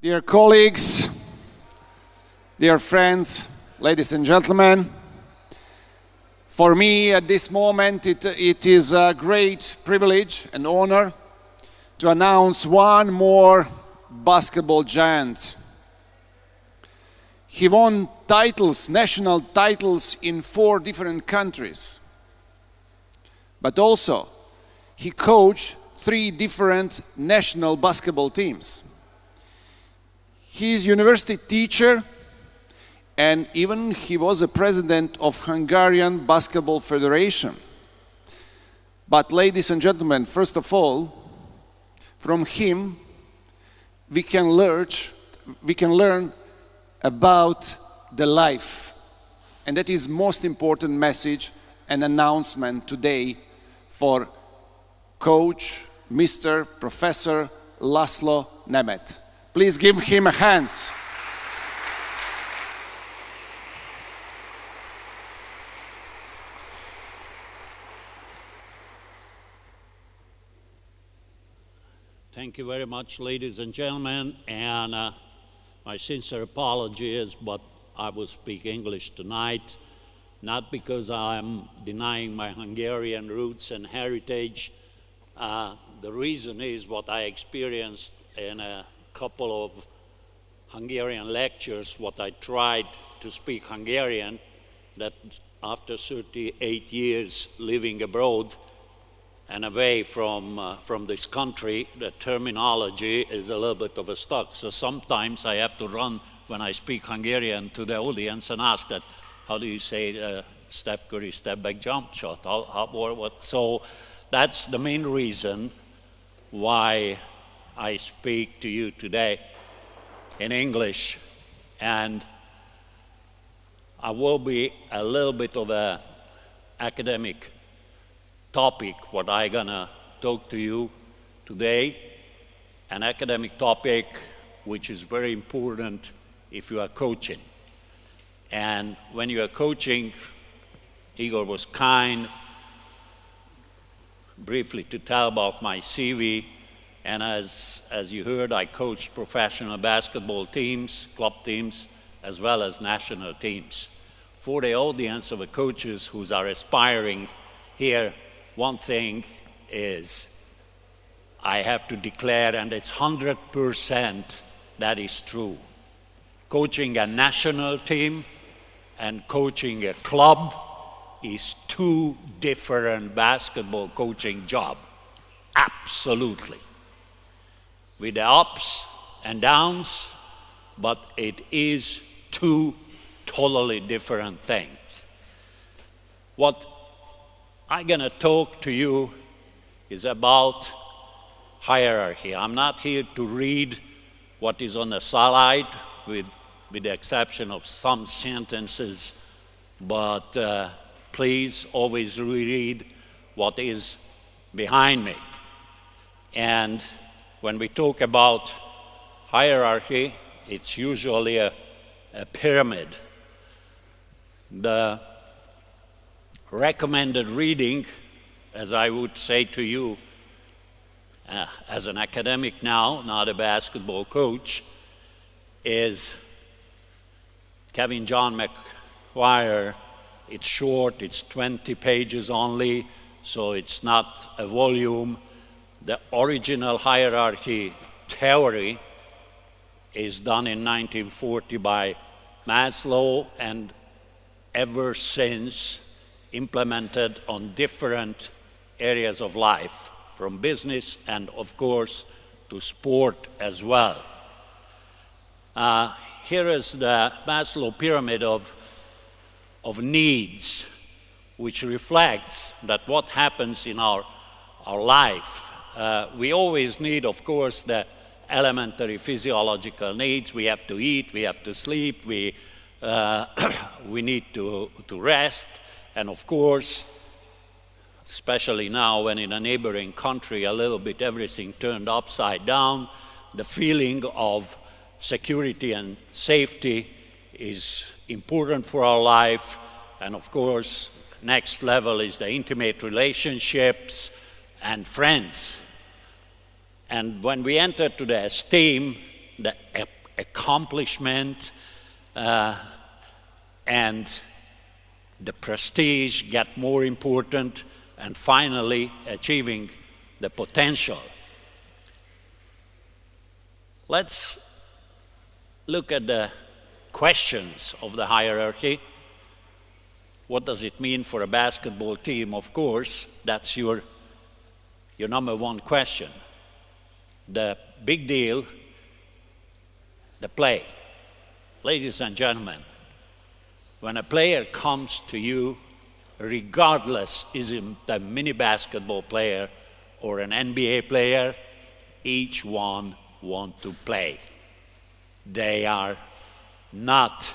Dear colleagues, dear friends, ladies and gentlemen, for me at this moment it is a great privilege and honor to announce one more basketball giant. He won titles, national titles in 4 different countries, but also he coached 3 different national basketball teams. He is a university teacher, and even he was a president of Hungarian Basketball Federation. But ladies and gentlemen, first of all, from him we can learn about the life, and that is most important message and announcement today for coach, Mr. Professor László Németh. Please give him a hand. Thank you very much, ladies and gentlemen, and my sincere apologies, but I will speak English tonight, not because I'm denying my Hungarian roots and heritage. The reason is what I experienced in a couple of Hungarian lectures, what I tried to speak Hungarian, that after 38 years living abroad and away from this country, the terminology is a little bit of a stuck. So sometimes I have to run when I speak Hungarian to the audience and ask that, how do you say Steph Curry step back jump shot? So that's the main reason why I speak to you today in English, and I will be a little bit of an academic topic what I'm gonna talk to you today, an academic topic which is very important if you are coaching. And when you are coaching, Igor was kind briefly to tell about my CV, and as you heard, I coached professional basketball teams, club teams, as well as national teams. For the audience of the coaches who are aspiring here, one thing is I have to declare, and it's 100% that is true. Coaching a national team and coaching a club is 2 different basketball coaching jobs. Absolutely. With the ups and downs, but it is 2 totally different things. What I'm gonna talk to you is about hierarchy. I'm not here to read what is on the slide with the exception of some sentences, but please always read what is behind me. And when we talk about hierarchy, it's usually a pyramid. The recommended reading, as I would say to you, as an academic now, not a basketball coach, is Kevin John McGuire. It's short, it's 20 pages only, so it's not a volume. The original hierarchy theory is done in 1940 by László, and ever since implemented on different areas of life, from business and of course to sport as well. Here is the László pyramid of needs, which reflects that what happens in our life. We always need, of course, the elementary physiological needs. We have to eat, we have to sleep, we need to rest, and of course, especially now when in a neighboring country a little bit everything turned upside down, the feeling of security and safety is important for our life, and of course, next level is the intimate relationships and friends. And when we enter to the esteem, the accomplishment and the prestige get more important, and finally achieving the potential. Let's look at the questions of the hierarchy. What does it mean for a basketball team? Of course, that's your number one question. The big deal, the play. Ladies and gentlemen, when a player comes to you, regardless is it a mini basketball player or an NBA player, each one want to play. They are not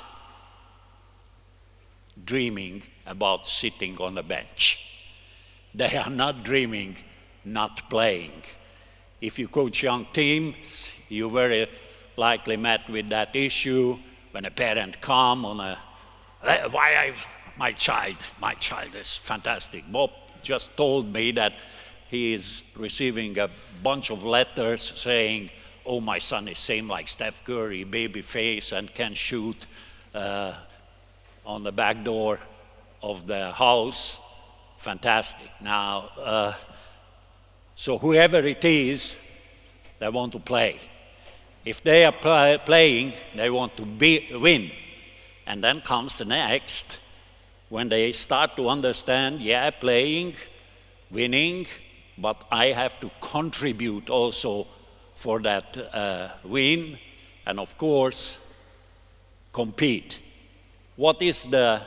dreaming about sitting on a bench. They are not dreaming not playing. If you coach young teams, you very likely met with that issue when a parent come on a, my child is fantastic. Bob just told me that he is receiving a bunch of letters saying, oh, my son is same like Steph Curry, baby face, and can shoot on the back door of the house. Fantastic. Now, so whoever it is, they want to play. If they are playing, they want to win. And then comes the next, when they start to understand, yeah, playing, winning, but I have to contribute also for that win, and of course, compete. What is the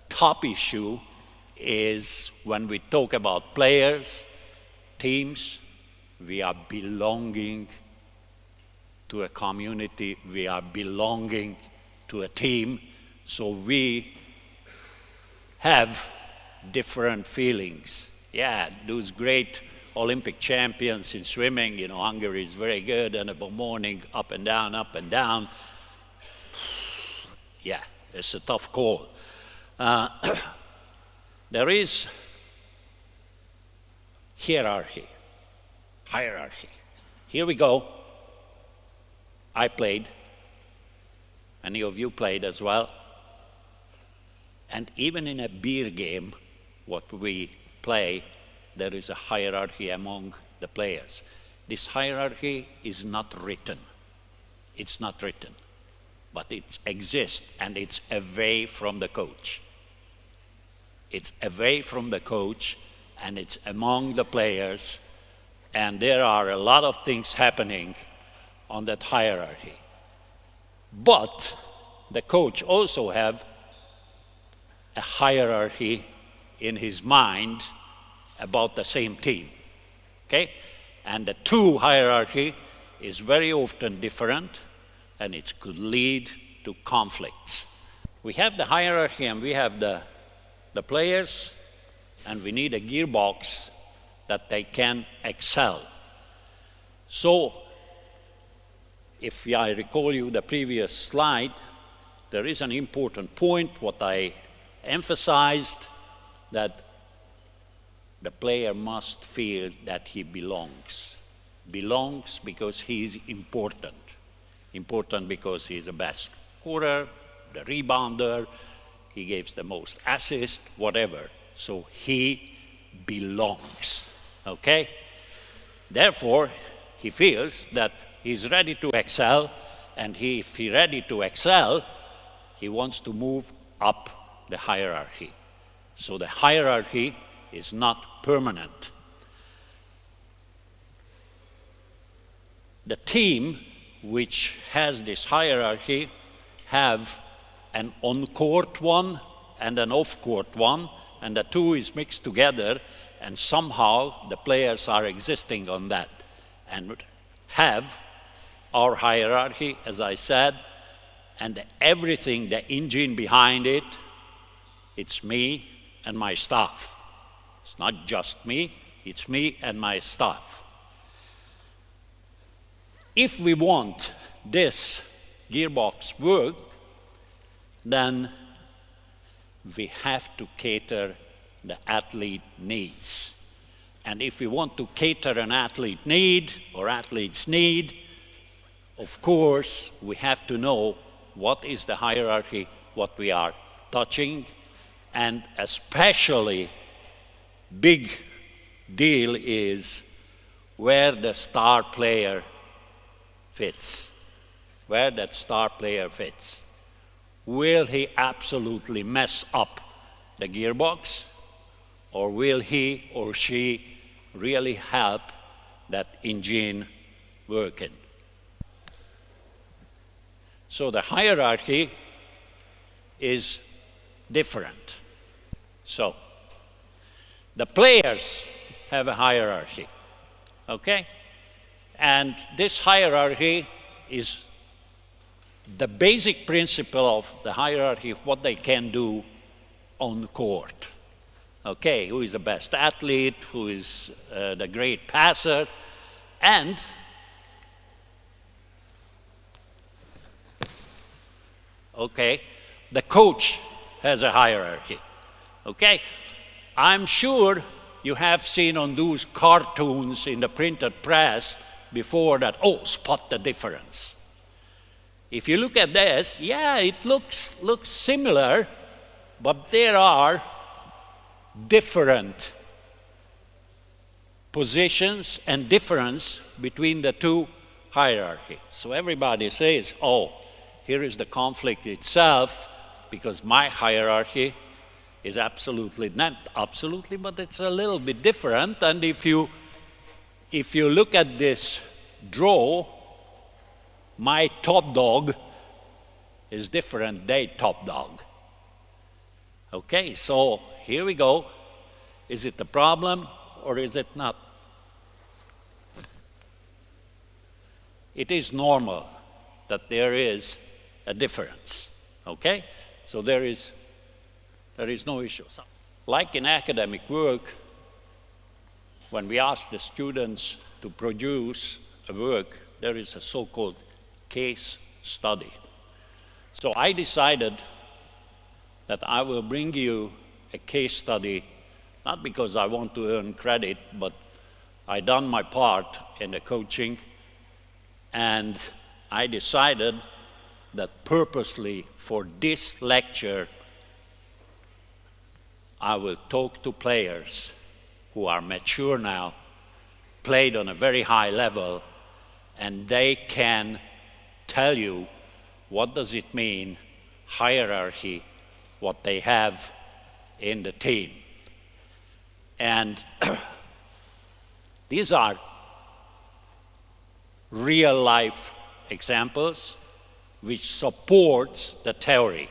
top issue is when we talk about players, teams, we are belonging to a community, we are belonging to a team, so we have different feelings. Yeah, those great Olympic champions in swimming, you know, Hungary is very good, and about morning, up and down, up and down. Yeah, it's a tough call. There is hierarchy. Here we go. I played. Many of you played as well. And even in a beer game, what we play, there is a hierarchy among the players. This hierarchy is not written. It's not written, but it exists, and it's away from the coach. It's away from the coach, and it's among the players, and there are a lot of things happening on that hierarchy. But the coach also have a hierarchy in his mind about the same team, okay? And the two hierarchy is very often different, and it could lead to conflicts. We have the hierarchy and we have the players, and we need a gearbox that they can excel. So, if I recall you the previous slide, there is an important point, what I emphasized, that the player must feel that he belongs. Belongs because he is important. Important because he is the best scorer, the rebounder, he gives the most assists, whatever. So he belongs, okay? Therefore, he feels that he's ready to excel, and if he's ready to excel, he wants to move up the hierarchy. So the hierarchy is not permanent. The team which has this hierarchy have an on-court one and an off-court one, and the two is mixed together, and somehow the players are existing on that and have our hierarchy, as I said, and everything, the engine behind it, it's me and my staff. It's not just me, it's me and my staff. If we want this gearbox work, then we have to cater the athlete needs. And if we want to cater an athlete need or athlete's need, Of course, we have to know what is the hierarchy, what we are touching, and especially big deal is where the star player fits, where that star player fits. Will he absolutely mess up the gearbox, or will he or she really help that engine working? So the hierarchy is different. So the players have a hierarchy, okay? And this hierarchy is the basic principle of the hierarchy of what they can do on the court. Okay, who is the best athlete, who is the great passer, and okay, the coach has a hierarchy. Okay, I'm sure you have seen on those cartoons in the printed press before that, oh, spot the difference. If you look at this, yeah, it looks similar, but there are different positions and difference between the two hierarchies. So everybody says, oh, here is the conflict itself, because my hierarchy is absolutely, not absolutely, but it's a little bit different. And if you look at this draw, my top dog is different than top dog. Okay, so here we go. Is it a problem or is it not? It is normal that there is a difference. Okay, so there is no issue. Like in academic work, when we ask the students to produce a work, there is a so-called case study. So I decided that I will bring you a case study, not because I want to earn credit, but I done my part in the coaching, and I decided that purposely for this lecture, I will talk to players who are mature now, played on a very high level, and they can tell you what does it mean, hierarchy, what they have in the team. And these are real life examples which supports the theory.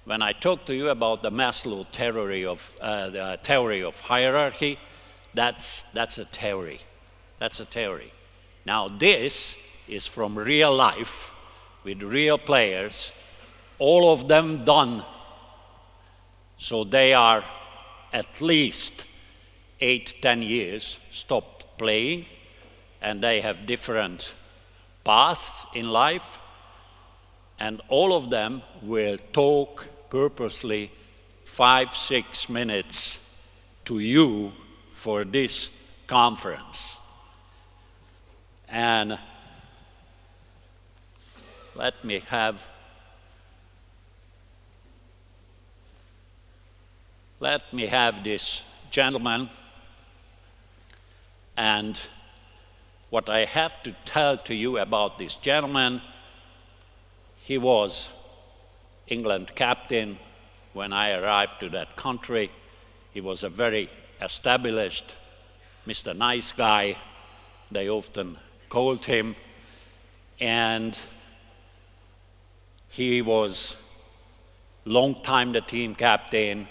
When I talk to you about the Maslow theory of hierarchy, that's a theory. That's a theory. Now this is from real life with real players, all of them done. So they are at least 8-10 years stopped playing, and they have different paths in life, and all of them will talk purposely 5-6 minutes to you for this conference. And let me have this gentleman, and what I have to tell to you about this gentleman, he was England captain when I arrived to that country. He was a very established Mr. Nice Guy, they often called him, and he was long time the team captain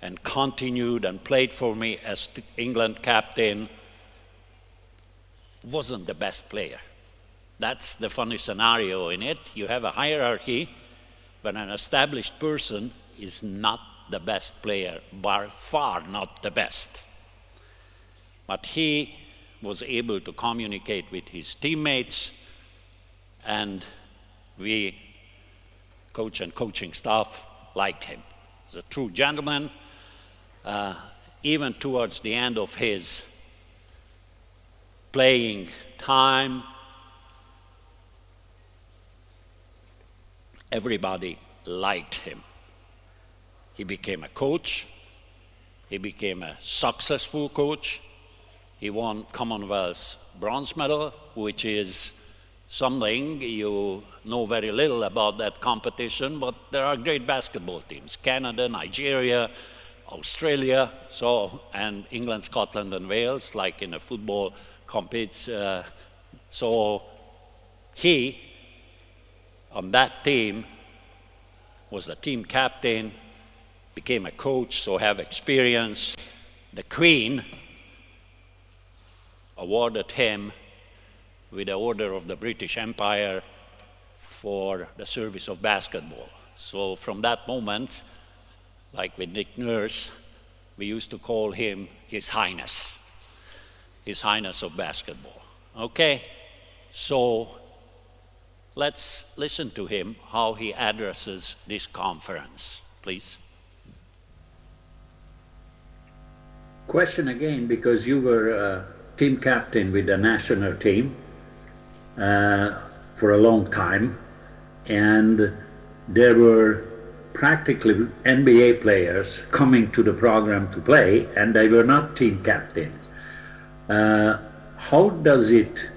and continued and played for me as England captain. Wasn't the best player. That's the funny scenario in it. You have a hierarchy, but an established person is not the best player, by far not the best. But he was able to communicate with his teammates, and we, coach and coaching staff, liked him. He's a true gentleman. Even towards the end of his playing time, everybody liked him. He became a coach. He became a successful coach. He won Commonwealth bronze medal, which is something you know very little about that competition, but there are great basketball teams: Canada, Nigeria, Australia, and England, Scotland, and Wales, like in a football competes. So he, on that team, was the team captain, became a coach, so have experience. The Queen awarded him with the Order of the British Empire for the service of basketball. So from that moment, like with Nick Nurse, we used to call him His Highness of basketball. Okay, so let's listen to him, how he addresses this conference, please. Question again, because you were team captain with the national team for a long time, and there were practically NBA players coming to the program to play, and they were not team captains. How does it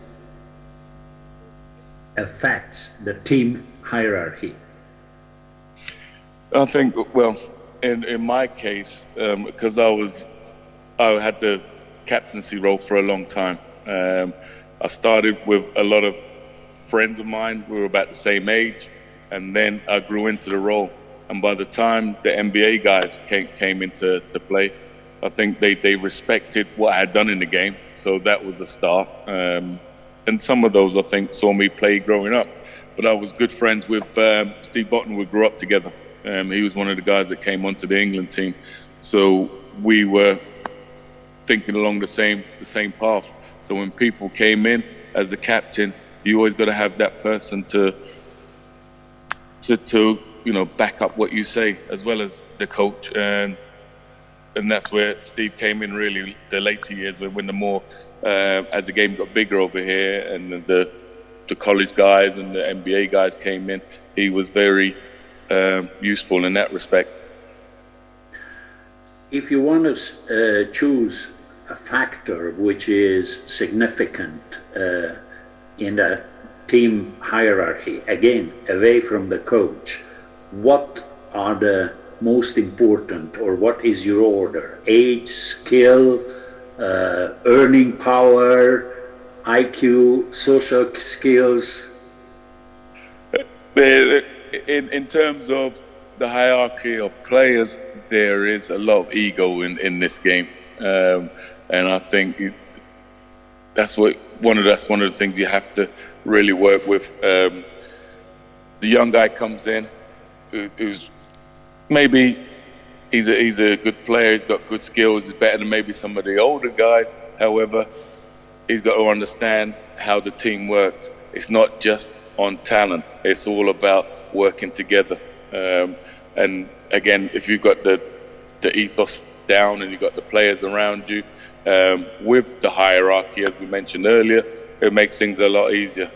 affect the team hierarchy? I think, well, in my case, because I had the captaincy role for a long time. I started with a lot of friends of mine. We were about the same age, and then I grew into the role. And by the time the NBA guys came into play, I think they respected what I had done in the game. So that was a start. And some of those, I think, saw me play growing up. But I was good friends with Steve Botton. We grew up together. He was one of the guys that came onto the England team. So we were thinking along the same path. So when people came in as the captain, you always got to have that person to back up what you say, as well as the coach. And that's where Steve came in really the later years, when the more as the game got bigger over here and the college guys and the NBA guys came in, he was very useful in that respect. If you want to choose a factor which is significant in the team hierarchy, again, away from the coach, what are the most important, or what is your order? Age, skill, earning power, IQ, social skills? In terms of the hierarchy of players, there is a lot of ego in this game, and I think that's one of the things you have to really work with. The young guy comes in, who's maybe he's a good player, he's got good skills, he's better than maybe some of the older guys. However, he's got to understand how the team works. It's not just on talent, it's all about working together. And again, if you've got the ethos down and you've got the players around you, with the hierarchy, as we mentioned earlier, it makes things a lot easier.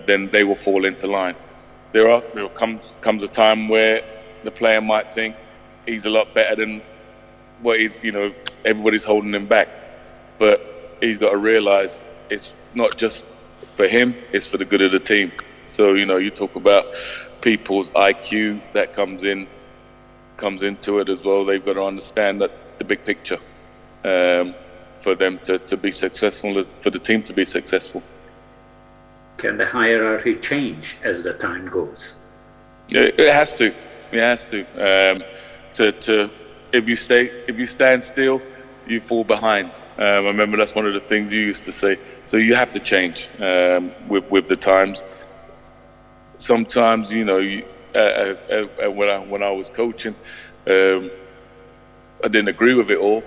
Then they will fall into line. There comes a time where the player might think he's a lot better than what everybody's holding him back. But he's got to realize it's not just for him, it's for the good of the team. So, you talk about people's IQ that comes into it as well. They've got to understand that the big picture, for them to be successful, for the team to be successful. Can the hierarchy change as the time goes? Yeah, it has to. It has to. If you stand still, you fall behind. I remember that's one of the things you used to say. So you have to change with the times. Sometimes, when I was coaching, I didn't agree with it all.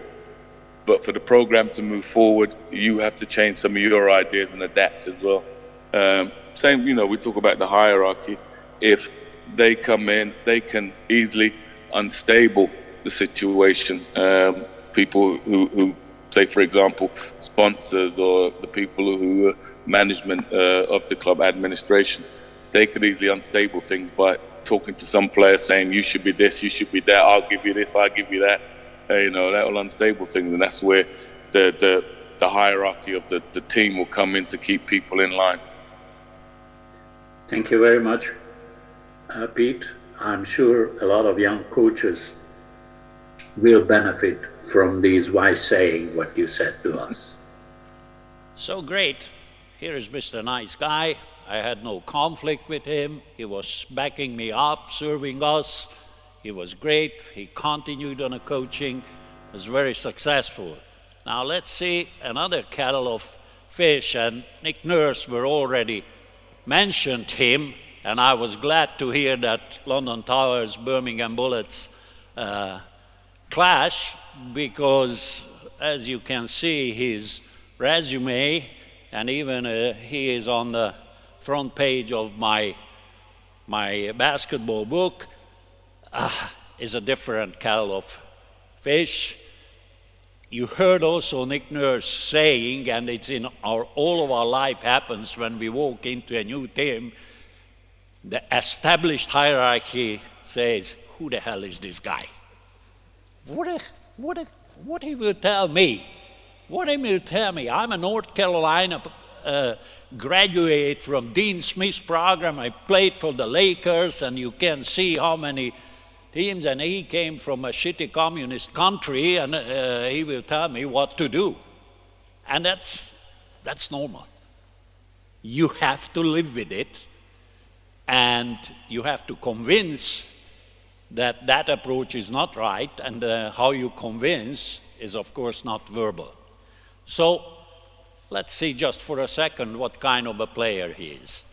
But for the program to move forward, you have to change some of your ideas and adapt as well. Same, we talk about the hierarchy. If they come in, they can easily unstable the situation. People who say, for example, sponsors or the people who are management of the club administration, they could easily unstable things by talking to some players saying, you should be this, you should be that, I'll give you this, I'll give you that. You know, that all unstable things. And that's where the hierarchy of the team will come in to keep people in line. Thank you very much, Pete. I'm sure a lot of young coaches will benefit from these wise saying what you said to us. So great. Here is Mr. Nice Guy. I had no conflict with him. He was backing me up, serving us. He was great. He continued on a coaching. Was very successful. Now let's see another kettle of fish, and Nick Nurse were already mentioned him, and I was glad to hear that London Towers, Birmingham Bullets clash, because as you can see, his resume, and even he is on the front page of my basketball book, is a different kettle of fish. You heard also Nick Nurse saying, and it's in all of our life happens when we walk into a new team, the established hierarchy says, who the hell is this guy? What he will tell me? What he will tell me? I'm a North Carolina graduate from Dean Smith's program. I played for the Lakers, and you can see how many teams, and he came from a shitty communist country, and he will tell me what to do. And that's normal. You have to live with it, and you have to convince that that approach is not right, and how you convince is of course not verbal. So let's see just for a second what kind of a player he is.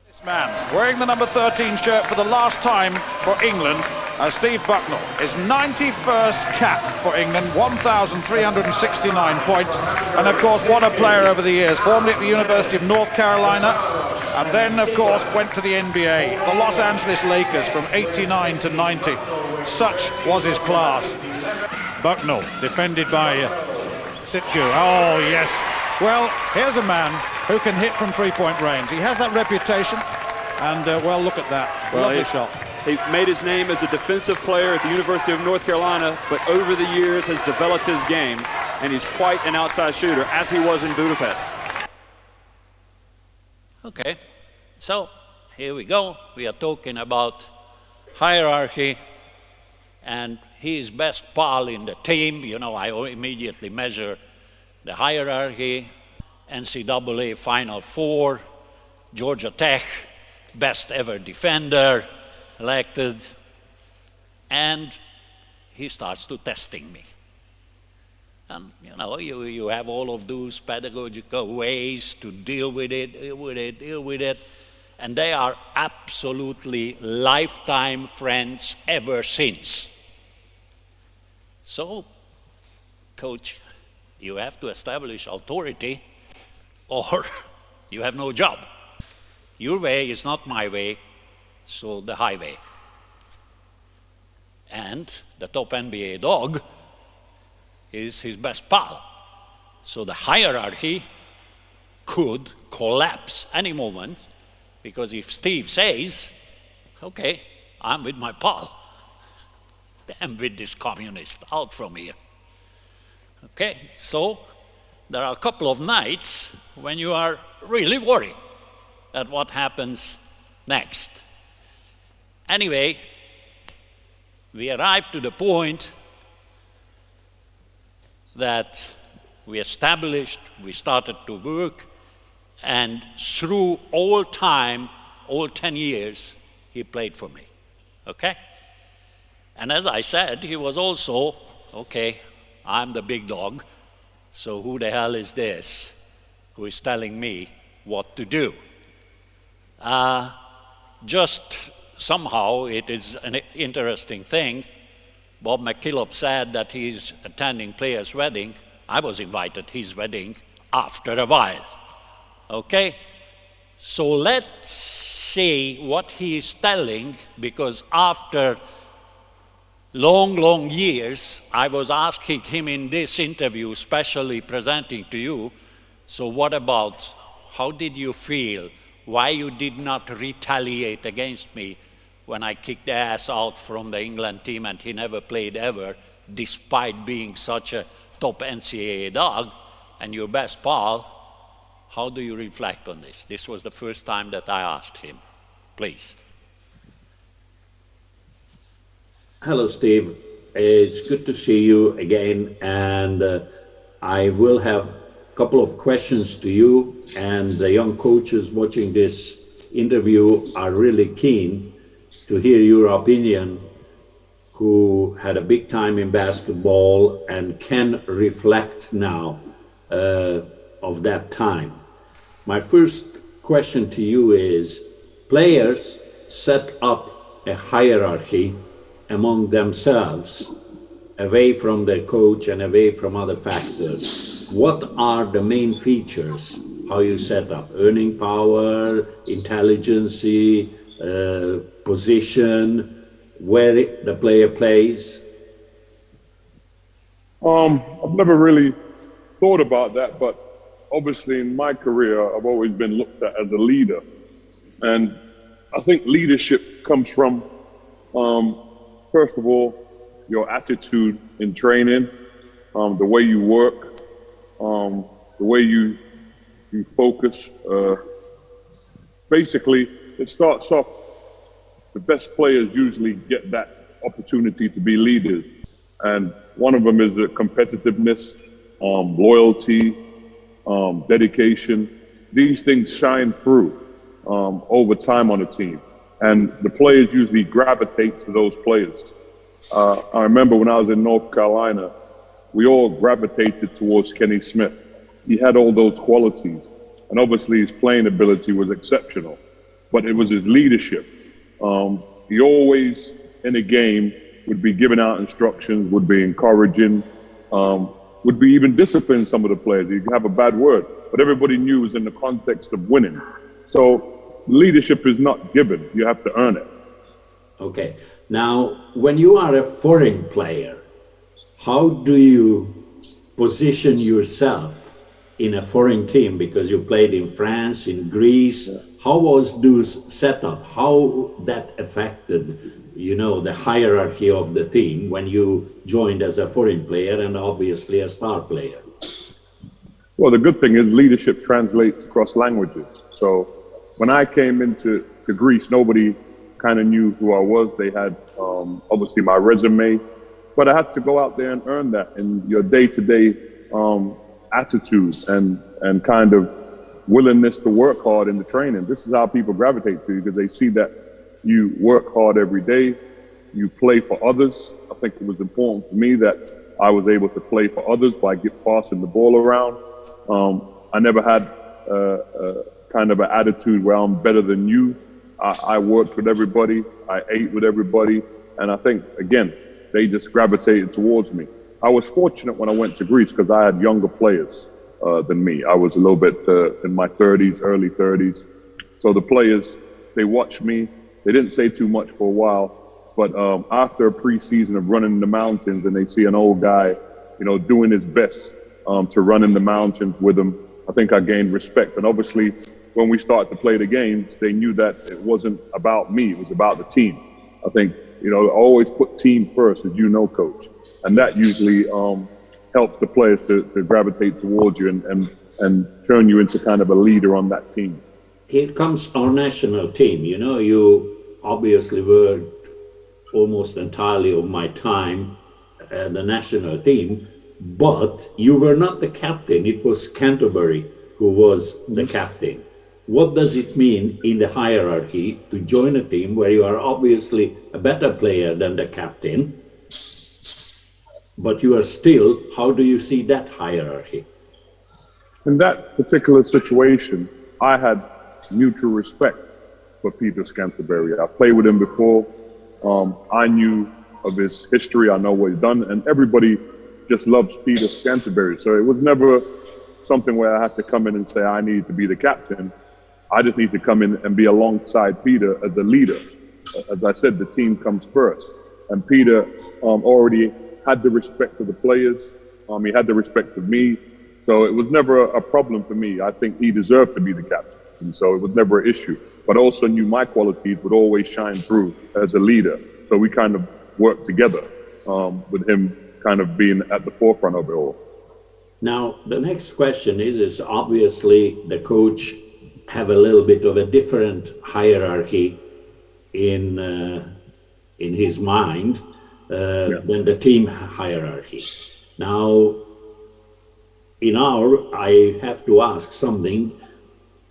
This man, wearing the number 13 shirt for the last time for England, Steve Bucknell, his 91st cap for England, 1,369 points, and of course what a player over the years, formerly at the University of North Carolina, and then of course went to the NBA, the Los Angeles Lakers from 89 to 90. Such was his class. Bucknell, defended by Sitku. Oh yes. Well, here's a man who can hit from three-point range. He has that reputation, and well, look at that. Well, lovely shot. He made his name as a defensive player at the University of North Carolina, but over the years has developed his game, and he's quite an outside shooter, as he was in Budapest. Okay, so here we go. We are talking about hierarchy, and his best pal in the team. You know, I immediately measure the hierarchy. NCAA Final Four, Georgia Tech, best ever defender, elected, and he starts to testing me. And you know, you have all of those pedagogical ways to deal with it, and they are absolutely lifetime friends ever since. So, coach, you have to establish authority, or you have no job. Your way is not my way, so the highway. And the top NBA dog is his best pal. So the hierarchy could collapse any moment, because if Steve says, okay, I'm with my pal, I'm with this communist, out from here. Okay, so there are a couple of nights when you are really worried at what happens next. Anyway, we arrived to the point that we established, we started to work, and through all time, all 10 years, he played for me, okay? And as I said, he was also, okay, I'm the big dog, so who the hell is this who is telling me what to do? Just somehow it is an interesting thing. Bob McKillop said that he's attending player's wedding. I was invited to his wedding after a while. Okay? So let's see what he is telling, because after long years, I was asking him in this interview, especially presenting to you, so what about, how did you feel? Why you did not retaliate against me when I kicked ass out from the England team and he never played ever, despite being such a top NCAA dog and your best pal. How do you reflect on this? This was the first time that I asked him. Please. Hello, Steve. It's good to see you again, and I will have a couple of questions to you, and the young coaches watching this interview are really keen to hear your opinion, who had a big time in basketball and can reflect now of that time. My first question to you is, players set up a hierarchy among themselves, away from their coach and away from other factors. What are the main features, how you set up? Earning power, intelligence, position, where the player plays? I've never really thought about that, but obviously in my career, I've always been looked at as a leader. And I think leadership comes from, first of all, your attitude in training, the way you work, the way you focus. Basically, it starts off, the best players usually get that opportunity to be leaders. And one of them is the competitiveness, loyalty, dedication. These things shine through over time on a team. And the players usually gravitate to those players. I remember when I was in North Carolina, we all gravitated towards Kenny Smith. He had all those qualities. And obviously his playing ability was exceptional, but it was his leadership. He always, in a game, would be giving out instructions, would be encouraging, would be even disciplining some of the players. He'd have a bad word, but everybody knew it was in the context of winning. So leadership is not given, you have to earn it. Okay, now when you are a foreign player, how do you position yourself in a foreign team? Because you played in France, in Greece. How was those set up? How that affected, you know, the hierarchy of the team when you joined as a foreign player and obviously a star player? Well, the good thing is leadership translates across languages. So when I came into Greece, nobody kind of knew who I was. They had obviously my resume, but I had to go out there and earn that in your day-to-day attitudes and kind of willingness to work hard in the training. This is how people gravitate to you, because they see that you work hard every day, you play for others. I think it was important for me that I was able to play for others by passing the ball around. I never had kind of an attitude where I'm better than you. I worked with everybody, I ate with everybody, and I think, again, they just gravitated towards me. I was fortunate when I went to Greece because I had younger players than me. I was a little bit in my 30s, early 30s. So the players, they watched me. They didn't say too much for a while, but after a preseason of running in the mountains and they see an old guy, you know, doing his best to run in the mountains with them, I think I gained respect. And obviously, when we started to play the games, they knew that it wasn't about me, it was about the team. I think, you know, always put team first, as you know, Coach. And that usually helps the players to gravitate towards you and turn you into kind of a leader on that team. Here comes our national team. You know, you obviously were almost entirely of my time the national team, but you were not the captain. It was Canterbury who was the captain. What does it mean in the hierarchy to join a team where you are obviously a better player than the captain, but you are still, how do you see that hierarchy? In that particular situation, I had mutual respect for Peter Canterbury. I played with him before. I knew of his history. I know what he's done, and everybody just loves Peter Canterbury. So it was never something where I had to come in and say I need to be the captain. I just need to come in and be alongside Peter as a leader. As I said, the team comes first, and Peter already had the respect of the players. He had the respect of me. So it was never a problem for me. I think he deserved to be the captain. And so it was never an issue. but also knew my qualities would always shine through as a leader. So we kind of worked together with him kind of being at the forefront of it all. Now, the next question is obviously the coach have a little bit of a different hierarchy in his mind than the team hierarchy. Now, I have to ask something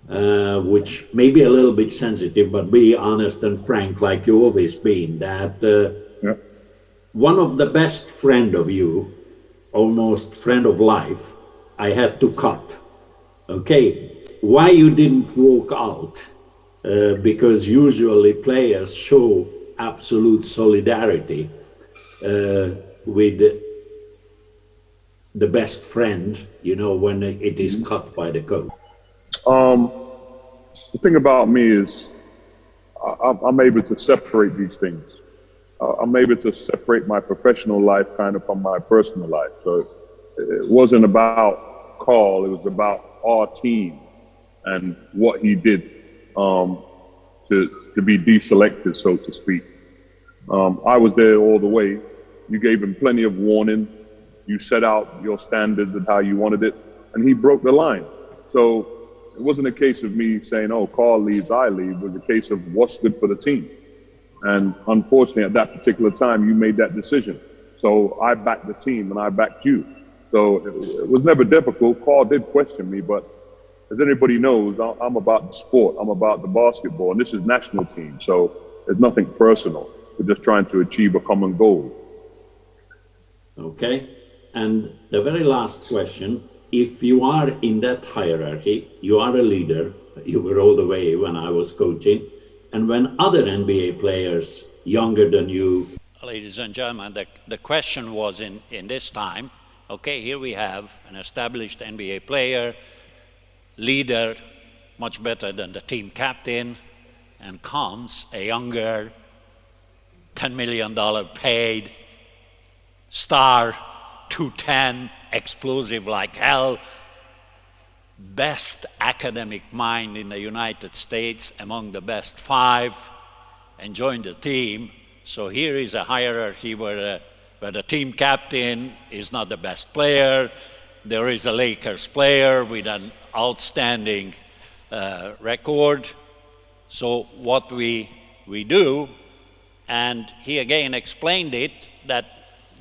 which may be a little bit sensitive, but be honest and frank like you always been, that one of the best friend of you, almost friend of life, I had to cut. Okay, why you didn't walk out? Because usually players show absolute solidarity with the best friend, you know, when it is cut by the coach. The thing about me is I'm able to separate these things. I'm able to separate my professional life kind of from my personal life. So it wasn't about Carl, it was about our team and what he did to be deselected, so to speak. I was there all the way. You gave him plenty of warning. You set out your standards and how you wanted it, and he broke the line. So it wasn't a case of me saying, oh, Carl leaves, I leave. It was a case of what's good for the team. And unfortunately, at that particular time, you made that decision. So I backed the team and I backed you. So it was never difficult. Carl did question me, but as anybody knows, I'm about the sport. I'm about the basketball, and this is national team. So there's nothing personal. We're just trying to achieve a common goal. Okay. And the very last question, if you are in that hierarchy, you are a leader, you were all the way when I was coaching, and when other NBA players younger than you... Ladies and gentlemen, the question was in this time, okay, here we have an established NBA player, leader, much better than the team captain, and comes a younger, $10 million paid star, 210, explosive like hell, best academic mind in the United States, among the best 5, and joined the team. So here is a hierarchy where the team captain is not the best player. There is a Lakers player with an outstanding record. So what we do, and he again explained it, that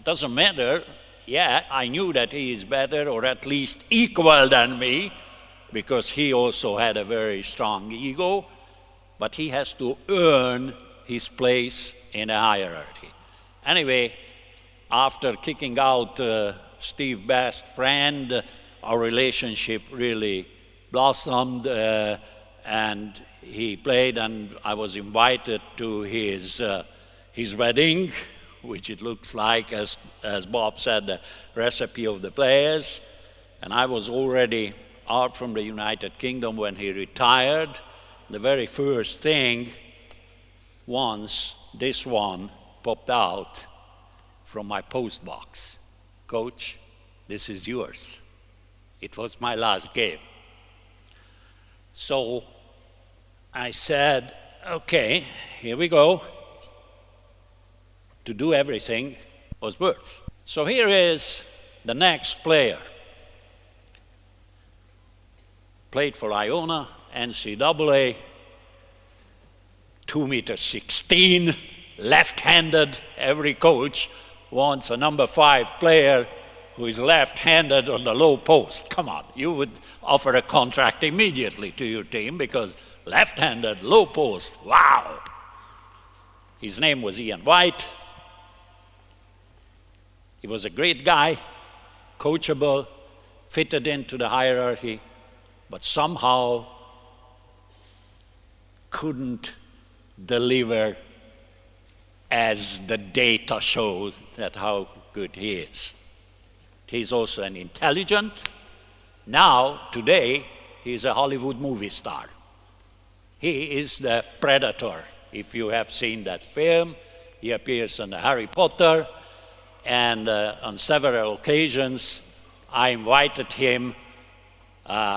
doesn't matter. Yeah, I knew that he is better or at least equal than me, because he also had a very strong ego, but he has to earn his place in a hierarchy. Anyway, after kicking out Steve's best friend, our relationship really blossomed, and he played, and I was invited to his wedding, which it looks like, as Bob said, the recipe of the players. And I was already out from the United Kingdom when he retired. The very first thing, once this one popped out from my post box. Coach, this is yours. It was my last game. So I said, okay, here we go. To do everything was worth. So here is the next player. Played for Iona, NCAA, 2'16", left-handed. Every coach wants a number 5 player who is left-handed on the low post. Come on, you would offer a contract immediately to your team because left-handed, low post, wow. His name was Ian White. He was a great guy, coachable, fitted into the hierarchy, but somehow couldn't deliver as the data shows that how good he is. He's also an intelligent. Now, today, he's a Hollywood movie star. He is the Predator. If you have seen that film, he appears in the Harry Potter. And on several occasions, I invited him.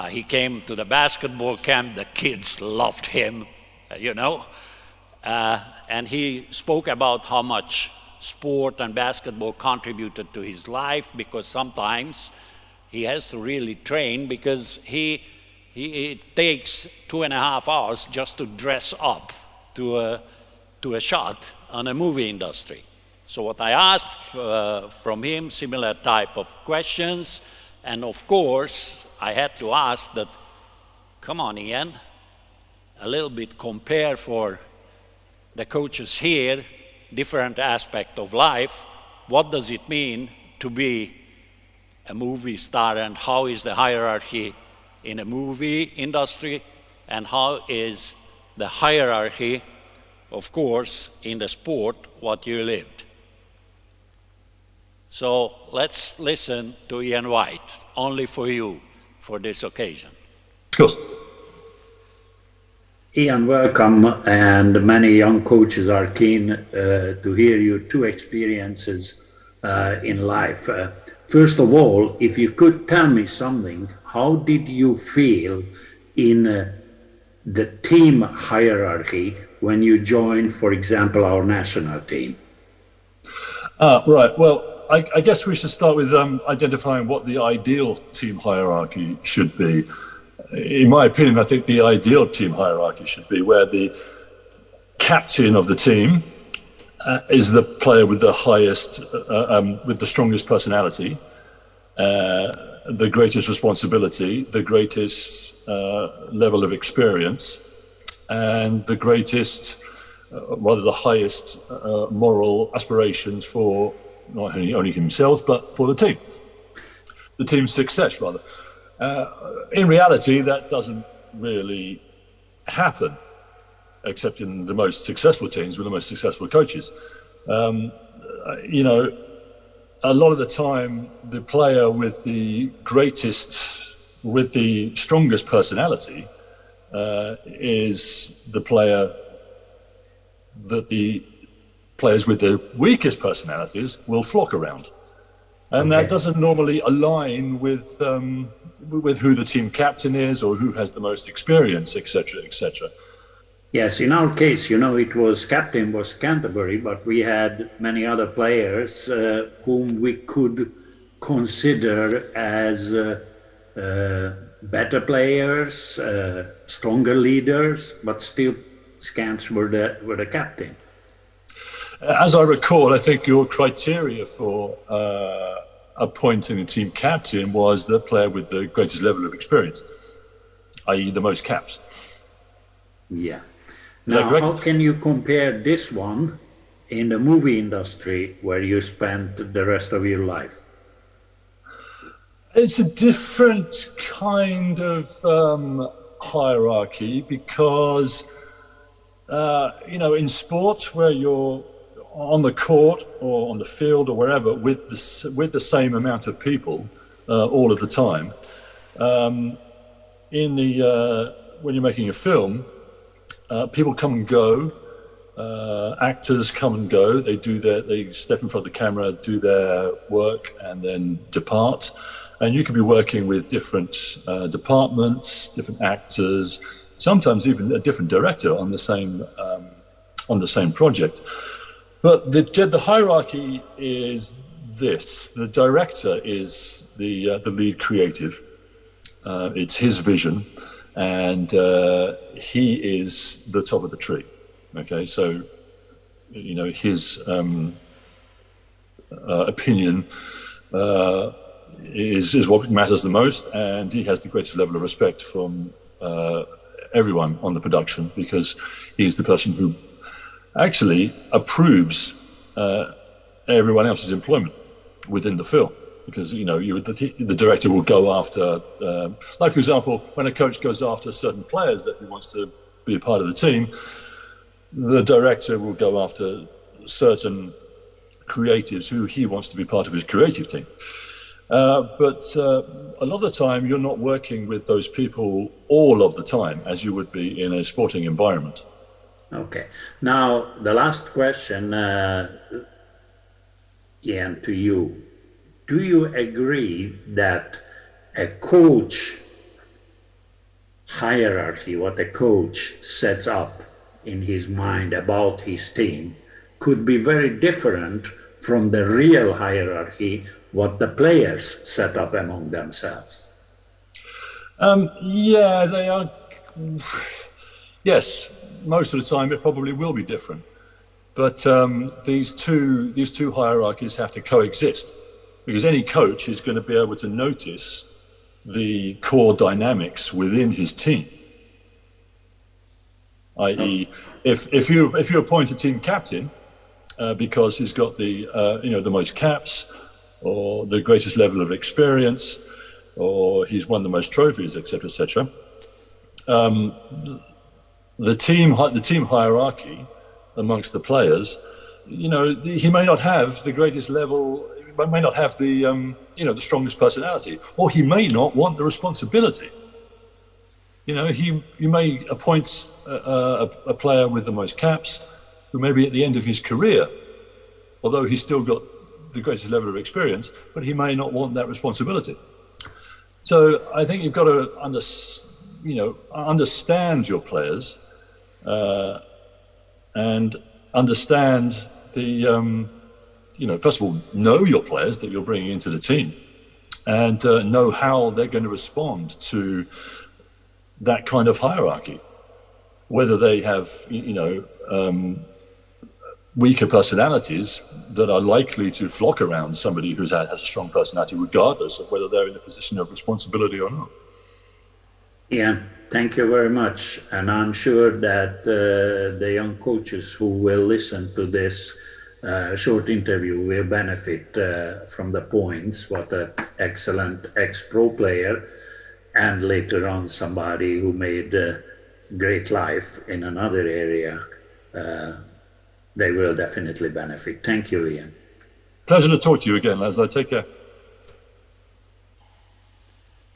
He came to the basketball camp. The kids loved him. you know. And he spoke about how much sport and basketball contributed to his life, because sometimes he has to really train, because it takes 2.5 hours just to dress up to a shot on a movie industry. So what I asked from him, similar type of questions, and of course I had to ask that, come on Ian, a little bit compare for the coaches here, different aspect of life. What does it mean to be a movie star, and how is the hierarchy in a movie industry, and how is the hierarchy, of course, in the sport what you lived? So let's listen to Ian White, only for you, for this occasion. Of course. Ian, welcome, and many young coaches are keen to hear your two experiences in life. First of all, if you could tell me something, how did you feel in the team hierarchy when you joined, for example, our national team? Right, well, I guess we should start with identifying what the ideal team hierarchy should be. In my opinion, I think the ideal team hierarchy should be where the captain of the team is the player with the highest, with the strongest personality, the greatest responsibility, the greatest level of experience, and the greatest, rather the highest moral aspirations for not only himself, but for the team's success, rather. In reality, that doesn't really happen, except in the most successful teams with the most successful coaches. You know, a lot of the time, the player with the strongest personality is the player that the players with the weakest personalities will flock around. And that doesn't normally align with who the team captain is or who has the most experience, etc., etc. Yes, in our case, you know, captain was Canterbury, but we had many other players whom we could consider as better players, stronger leaders, but still Scants were the captain. As I recall, I think your criteria for appointing a team captain was the player with the greatest level of experience, i.e. the most caps. Yeah. Now, how can you compare this one in the movie industry where you spent the rest of your life? It's a different kind of hierarchy because, you know, in sports where you're on the court or on the field or wherever with the same amount of people all of the time, when you're making a film, people come and go, actors come and go. They step in front of the camera, do their work, and then depart. And you could be working with different departments, different actors, sometimes even a different director on the same project. But the hierarchy is this: the director is the lead creative. It's his vision, and he is the top of the tree. Okay, so you know his opinion is what matters the most, and he has the greatest level of respect from everyone on the production because he's the person who actually approves everyone else's employment within the film. Because you know the director will go after, like for example, when a coach goes after certain players that he wants to be a part of the team, the director will go after certain creatives who he wants to be part of his creative team. But a lot of the time, you're not working with those people all of the time as you would be in a sporting environment. Okay. Now, the last question, Ian, to you. Do you agree that a coach hierarchy, what a coach sets up, in his mind about his team could be very different from the real hierarchy, what the players set up among themselves. Yeah, they are. Yes, most of the time it probably will be different. But these two hierarchies have to coexist, because any coach is going to be able to notice the core dynamics within his team. I.e., if you appoint a team captain because he's got the most caps, or the greatest level of experience, or he's won the most trophies, etc., etc., the team hierarchy amongst the players, he may not have the greatest level, may not have the the strongest personality, or he may not want the responsibility. He may appoint a player with the most caps, who may be at the end of his career, although he's still got the greatest level of experience, but he may not want that responsibility. So I think you've got to understand your players and understand the, first of all, know your players that you're bringing into the team, and know how they're going to respond to that kind of hierarchy, whether they have, weaker personalities that are likely to flock around somebody who has a strong personality, regardless of whether they're in a position of responsibility or not. Yeah, thank you very much. And I'm sure that the young coaches who will listen to this short interview will benefit from the points. What an excellent ex-pro player, and later on somebody who made a great life in another area, they will definitely benefit. Thank you, Ian. Pleasure to talk to you again, László. Take care.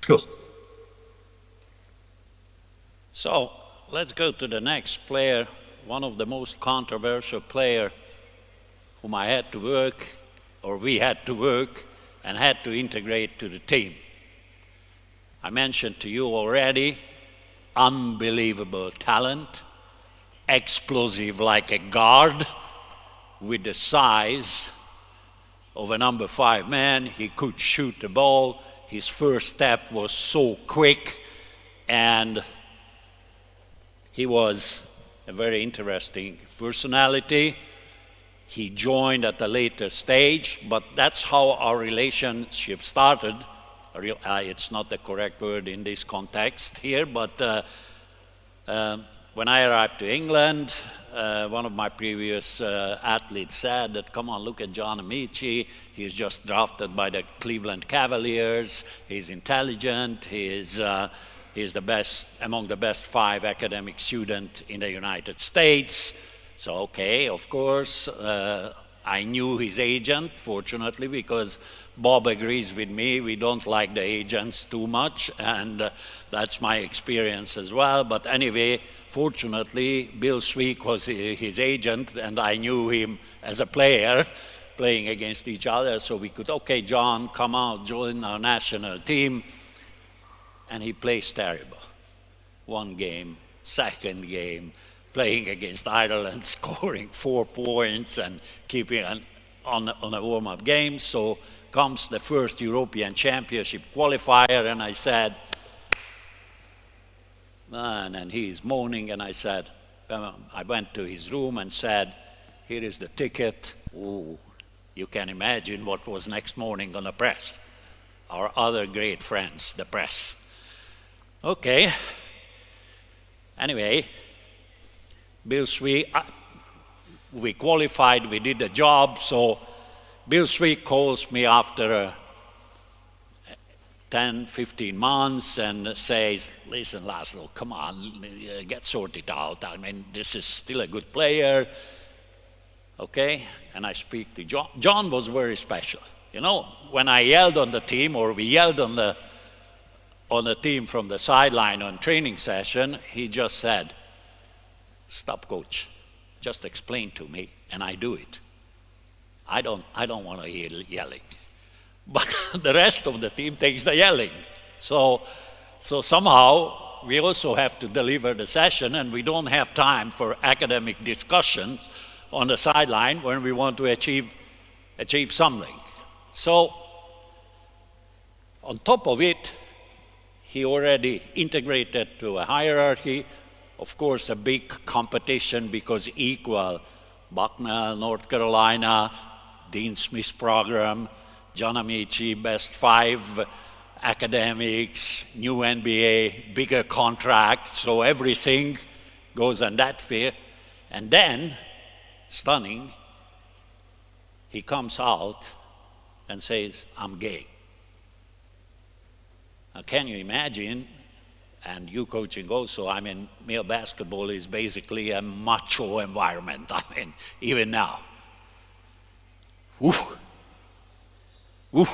Of course. So let's go to the next player, one of the most controversial player whom I had to work, or we had to work, and had to integrate to the team. I mentioned to you already, unbelievable talent, explosive like a guard, with the size of a number 5 man. He could shoot the ball. His first step was so quick, and he was a very interesting personality. He joined at a later stage, but that's how our relationship started. It's not the correct word in this context here, but when I arrived to England, one of my previous athletes said that, come on, look at John Amici. He's just drafted by the Cleveland Cavaliers. He's intelligent. He's the best, among the best 5 academic students in the United States. So, okay, of course, I knew his agent, fortunately, because Bob agrees with me. We don't like the agents too much, and that's my experience as well. But anyway, fortunately, Bill Sweek was his agent, and I knew him as a player, playing against each other. So we could, okay, John, come out, join our national team. And he plays terrible. 1 game, 2nd game, playing against Ireland, scoring 4 points and keeping on a warm-up game. So comes the first European Championship qualifier, and I said, man, and he's moaning, and I said, I went to his room and said, here is the ticket. Ooh, you can imagine what was next morning on the press. Our other great friends, the press. Okay. Anyway, Bill Sweek, we qualified, we did the job, so Bill Sweek calls me after 10, 15 months and says, listen, László, come on, get sorted out. I mean, this is still a good player. Okay, and I speak to John. John was very special. When I yelled on the team, or we yelled on the team from the sideline on training session, he just said, stop, coach, just explain to me, and I do it. I don't want to hear yelling. But the rest of the team takes the yelling. So somehow we also have to deliver the session, and we don't have time for academic discussion on the sideline when we want to achieve something. So, on top of it, he already integrated to a hierarchy, of course a big competition because equal Bucknell, North Carolina, Dean Smith program, John Amici, best 5 academics, new NBA, bigger contract, so everything goes on that field. And then, stunning, he comes out and says, I'm gay. Now, can you imagine, and you coaching also, I mean, male basketball is basically a macho environment, I mean, even now. Woo. Woo.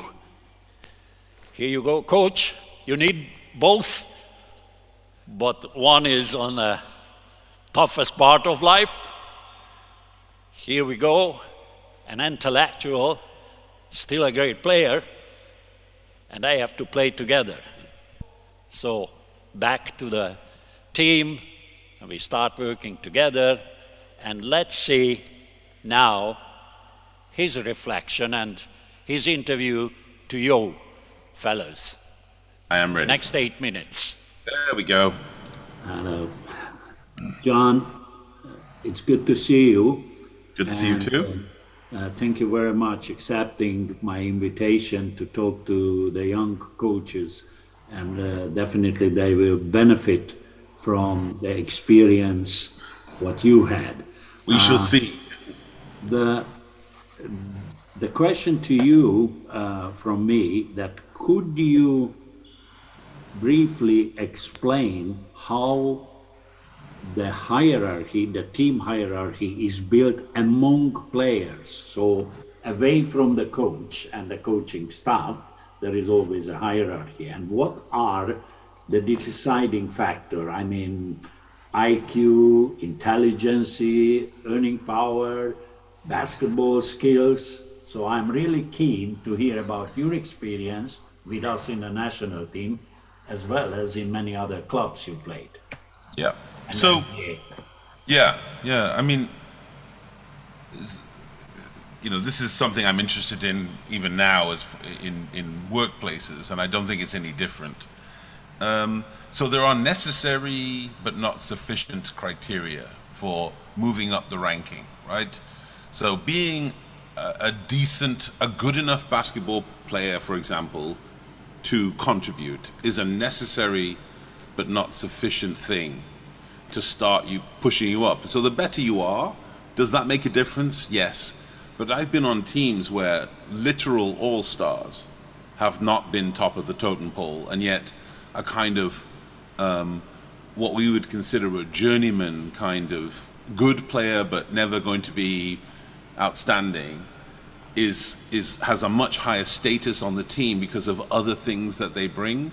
Here you go, coach, you need both, but one is on the toughest part of life. Here we go, an intellectual, still a great player, and they have to play together. So back to the team, and we start working together, and let's see now his reflection and his interview to you, fellas. I am ready. Next 8 minutes. There we go. Hello. John, it's good to see you. Good to see you too. Thank you very much accepting my invitation to talk to the young coaches, and definitely they will benefit from the experience what you had. We shall see. The question to you from me, that could you briefly explain how the hierarchy, the team hierarchy, is built among players? So away from the coach and the coaching staff, there is always a hierarchy. And what are the deciding factor? I mean, IQ, intelligence, earning power, basketball skills. So I'm really keen to hear about your experience with us in the national team, as well as in many other clubs you played. Yeah. And So, NBA. yeah. I mean, you know, this is something I'm interested in even now, as in workplaces, and I don't think it's any different. So there are necessary but not sufficient criteria for moving up the ranking, right? So being a good enough basketball player, for example, to contribute is a necessary but not sufficient thing to start you pushing you up. So the better you are, does that make a difference? Yes. But I've been on teams where literal all-stars have not been top of the totem pole, and yet a kind of what we would consider a journeyman kind of good player but never going to be outstanding has a much higher status on the team because of other things that they bring.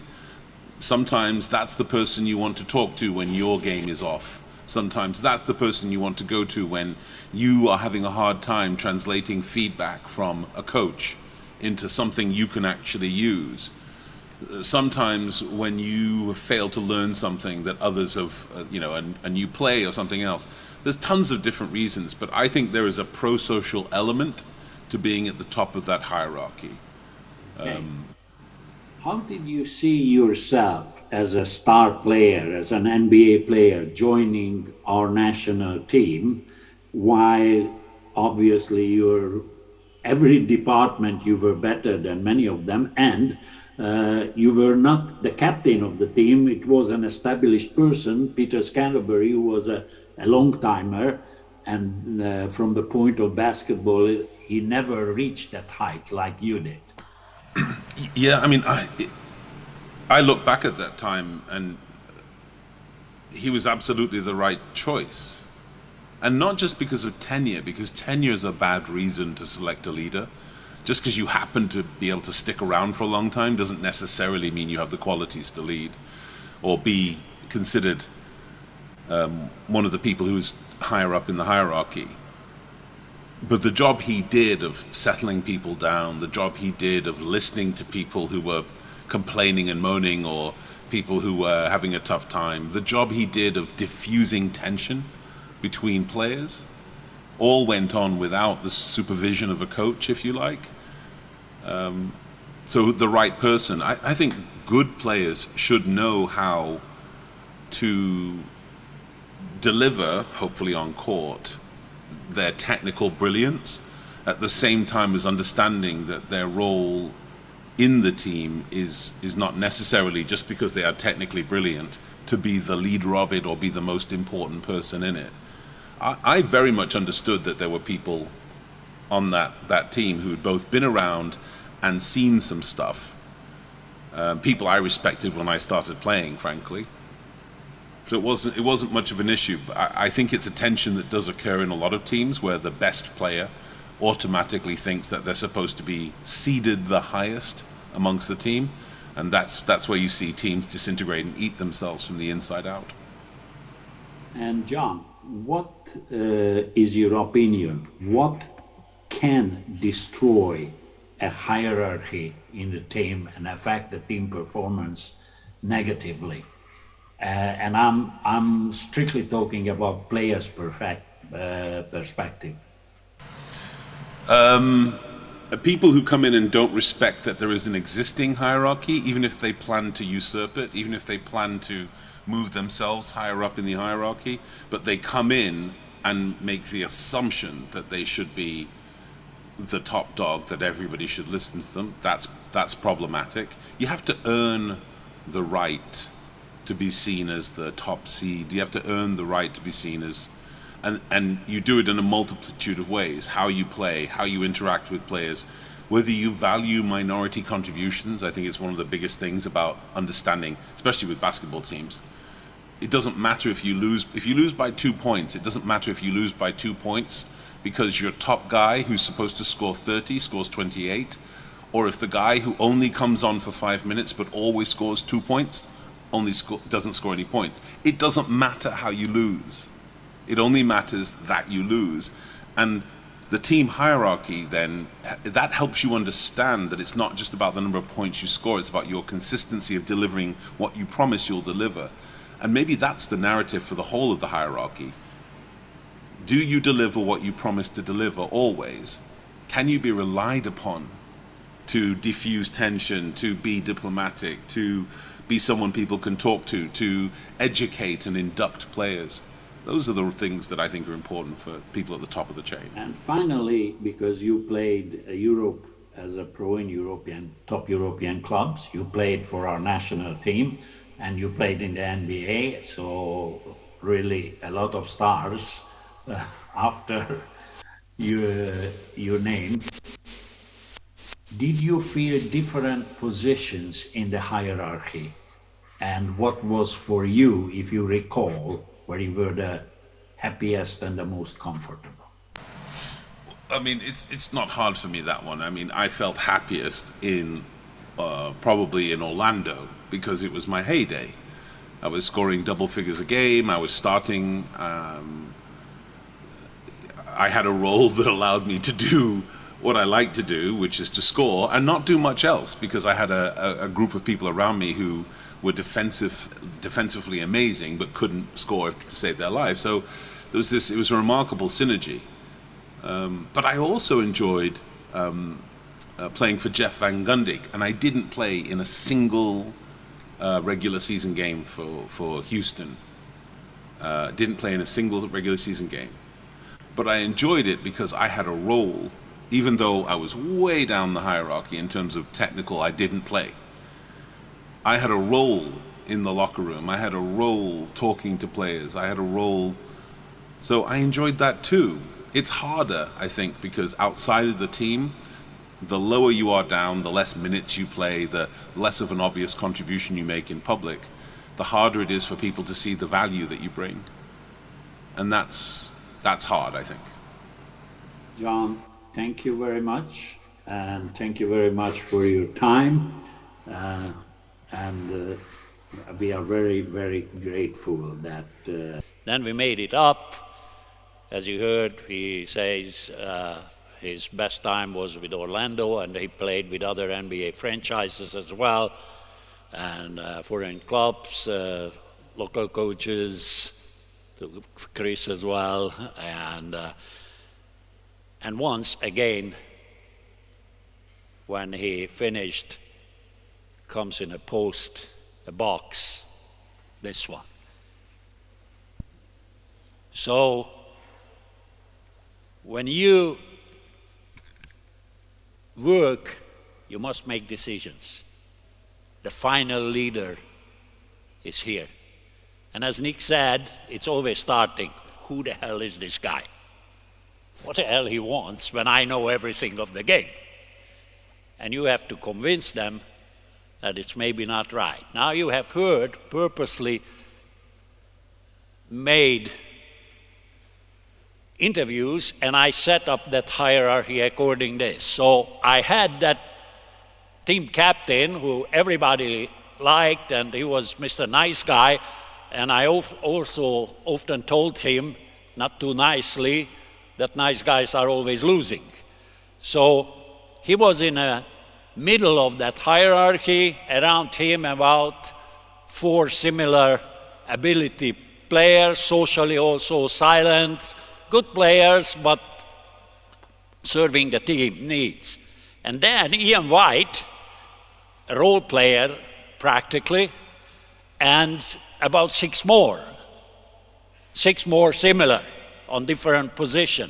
Sometimes that's the person you want to talk to when your game is off. Sometimes that's the person you want to go to when you are having a hard time translating feedback from a coach into something you can actually use. Sometimes when you have failed to learn something that others have, a new play or something else. There's tons of different reasons, but I think there is a pro-social element to being at the top of that hierarchy. Okay. How did you see yourself as a star player, as an NBA player, joining our national team, while obviously every department you were better than many of them, and you were not the captain of the team? It was an established person, Peter Scantlebury, who was a long-timer, and from the point of basketball, he never reached that height like you did. Yeah, I mean, I look back at that time, and he was absolutely the right choice. And not just because of tenure, because tenure is a bad reason to select a leader. Just because you happen to be able to stick around for a long time doesn't necessarily mean you have the qualities to lead or be considered one of the people who's higher up in the hierarchy. But the job he did of settling people down, the job he did of listening to people who were complaining and moaning, or people who were having a tough time. The job he did of diffusing tension between players all went on without the supervision of a coach, if you like. So the right person. I think good players should know how to deliver, hopefully on court, their technical brilliance at the same time as understanding that their role in the team is not necessarily, just because they are technically brilliant, to be the leader of it or be the most important person in it. I very much understood that there were people on that team who'd both been around and seen some stuff. People I respected when I started playing, frankly. So it wasn't much of an issue. But I think it's a tension that does occur in a lot of teams where the best player automatically thinks that they're supposed to be seeded the highest amongst the team, and that's where you see teams disintegrate and eat themselves from the inside out. And John, what is your opinion? What can destroy a hierarchy in the team and affect the team performance negatively? And I'm strictly talking about players' perspective. People who come in and don't respect that there is an existing hierarchy, even if they plan to usurp it, even if they plan to move themselves higher up in the hierarchy, but they come in and make the assumption that they should be the top dog, that everybody should listen to them, that's problematic. You have to earn the right to be seen as the top seed. You have to earn the right to be seen as, and you do it in a multitude of ways. How you play, how you interact with players, whether you value minority contributions. I think it's one of the biggest things about understanding, especially with basketball teams. It doesn't matter if you lose. If you lose by 2 points, it doesn't matter if you lose by 2 points because your top guy who's supposed to score 30 scores 28, or if the guy who only comes on for 5 minutes but always scores 2 points doesn't score any points. It doesn't matter how you lose. It only matters that you lose. And the team hierarchy then, that helps you understand that it's not just about the number of points you score, it's about your consistency of delivering what you promise you'll deliver. And maybe that's the narrative for the whole of the hierarchy. Do you deliver what you promise to deliver always? Can you be relied upon to diffuse tension, to be diplomatic, to be someone people can talk to educate and induct players? Those are the things that I think are important for people at the top of the chain. And finally, because you played Europe as a pro in top European clubs, you played for our national team and you played in the NBA, so really a lot of stars after your name. Did you feel different positions in the hierarchy? And what was for you, if you recall, where you were the happiest and the most comfortable? I mean, it's not hard for me, that one. I mean, I felt happiest in probably in Orlando because it was my heyday. I was scoring double figures a game. I was starting. I had a role that allowed me to do what I like to do, which is to score and not do much else, because I had a group of people around me who were defensively amazing but couldn't score to save their lives. So there was it was a remarkable synergy. But I also enjoyed playing for Jeff Van Gundy, and I didn't play in a single regular season game for Houston. Didn't play in a single regular season game. But I enjoyed it because I had a role. Even though I was way down the hierarchy in terms of technical, I didn't play. I had a role in the locker room. I had a role talking to players. I had a role. So I enjoyed that too. It's harder, I think, because outside of the team, the lower you are down, the less minutes you play, the less of an obvious contribution you make in public, the harder it is for people to see the value that you bring. And that's hard, I think. John, thank you very much, and thank you very much for your time. And we are very, very grateful that... Then we made it up. As you heard, he says his best time was with Orlando, and he played with other NBA franchises as well. and foreign clubs, local coaches, to Chris as well, and once again, when he finished, comes in a post, a box, this one. So, when you work, you must make decisions. The final leader is here. And as Nick said, it's always starting. Who the hell is this guy? What the hell he wants when I know everything of the game? And you have to convince them that it's maybe not right. Now you have heard purposely made interviews, and I set up that hierarchy according to this. So I had that team captain who everybody liked, and he was Mr. Nice Guy, and I also often told him, not too nicely, that nice guys are always losing. So he was in the middle of that hierarchy, around him about 4 similar ability players, socially also silent, good players, but serving the team needs. And then Ian White, a role player practically, and about 6 more similar on different position.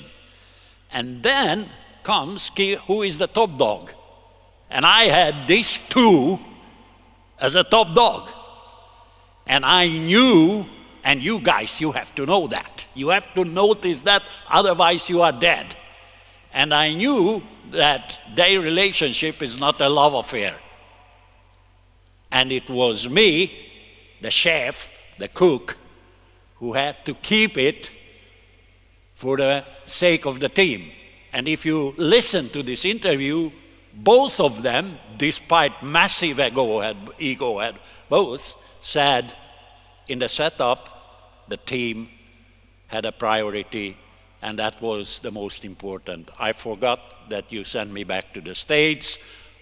And then comes who is the top dog. And I had these 2 as a top dog. And I knew, and you guys, you have to know that. You have to notice that, otherwise you are dead. And I knew that their relationship is not a love affair. And it was me, the chef, the cook, who had to keep it for the sake of the team. And if you listen to this interview, both of them, despite massive ego had both said in the setup, the team had a priority, and that was the most important. I forgot that you sent me back to the States.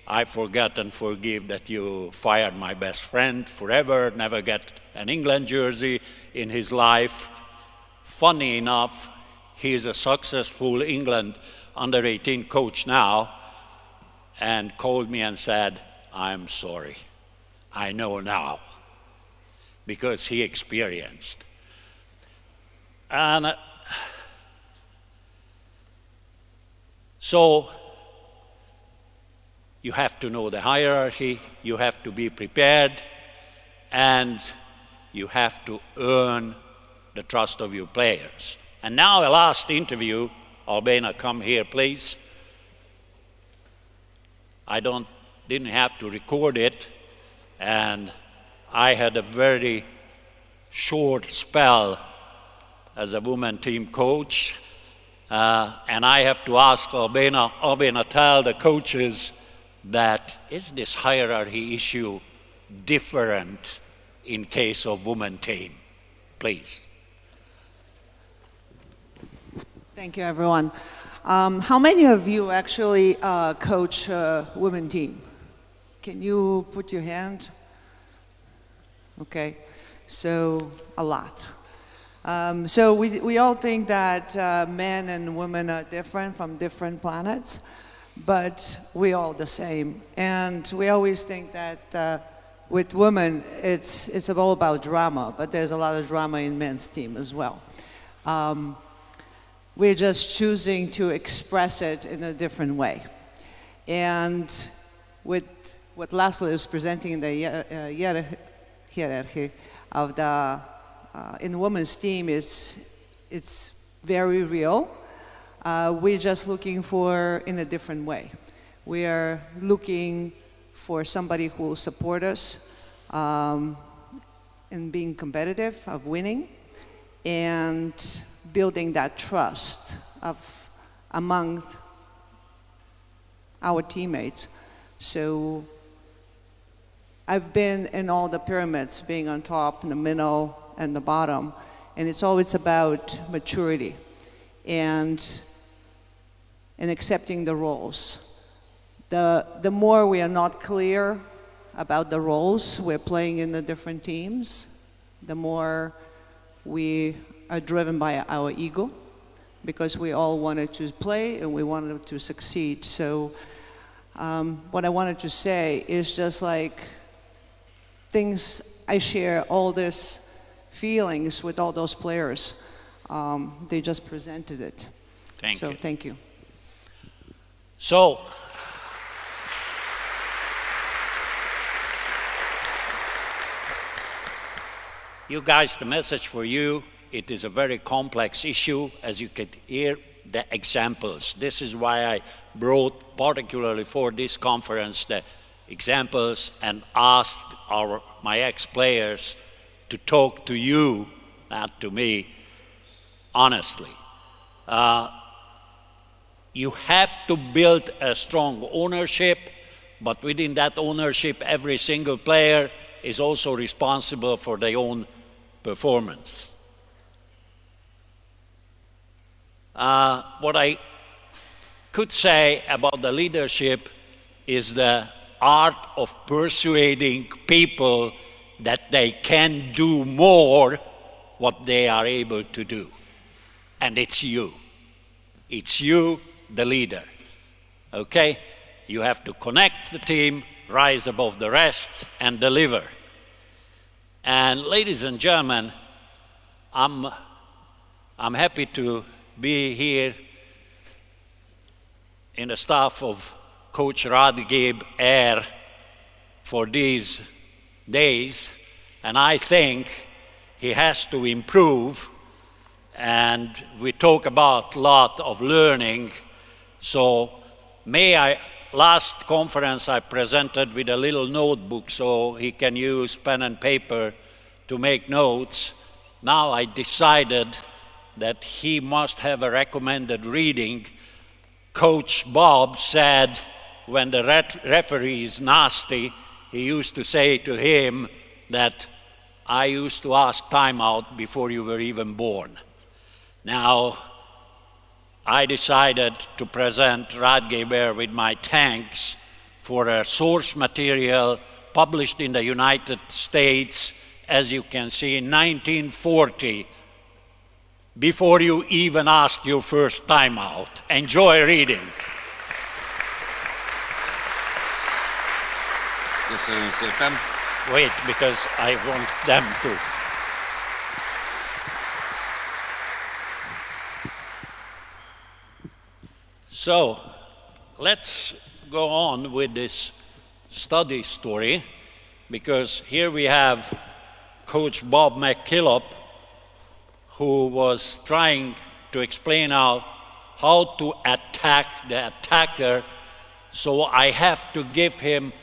I forgot and forgive that you fired my best friend forever, never get an England jersey in his life. Funny enough, he is a successful England under-18 coach now, and called me and said, I'm sorry, I know now, because he experienced. And so you have to know the hierarchy, you have to be prepared, and you have to earn the trust of your players. And now a last interview. Albena, come here, please. I didn't have to record it, and I had a very short spell as a women team coach, and I have to ask Albena, tell the coaches that is this hierarchy issue different in case of women team, please. Thank you, everyone. How many of you actually coach women team? Can you put your hand? Okay, so a lot. So we all think that men and women are different from different planets, but we're all the same. And we always think that with women, it's all about drama, but there's a lot of drama in men's team as well. We're just choosing to express it in a different way. And with what László is presenting in the hierarchy of the in women's team it's very real. We're just looking for in a different way. We are looking for somebody who will support us in being competitive, of winning, and building that trust among our teammates. So I've been in all the pyramids, being on top, in the middle, and the bottom, and it's always about maturity and accepting the roles. The more we are not clear about the roles we're playing in the different teams, the more we are driven by our ego, because we all wanted to play and we wanted to succeed. So what I wanted to say is just like things, I share all these feelings with all those players. They just presented it. Thank you. Thank you. So, you guys, the message for you, it is a very complex issue, as you can hear the examples. This is why I brought, particularly for this conference, the examples and asked my ex-players to talk to you, not to me, honestly. You have to build a strong ownership, but within that ownership, every single player is also responsible for their own performance. What I could say about the leadership is the art of persuading people that they can do more what they are able to do. And it's you. It's you, the leader. Okay? You have to connect the team, rise above the rest, and deliver. And ladies and gentlemen, I'm happy to be here in the staff of Coach Radgeb Air for these days, and I think he has to improve, and we talk about a lot of learning. So last conference I presented with a little notebook so he can use pen and paper to make notes. Now I decided that he must have a recommended reading. Coach Bob said when the referee is nasty, he used to say to him that I used to ask timeout before you were even born. Now, I decided to present Radgeb Air with my thanks for a source material published in the United States, as you can see, in 1940, before you even asked your first timeout. Enjoy reading. Köszönöm szépen. Wait, because I want them to. So, let's go on with this study story, because here we have Coach Bob McKillop, who was trying to explain how to attack the attacker. So I have to give him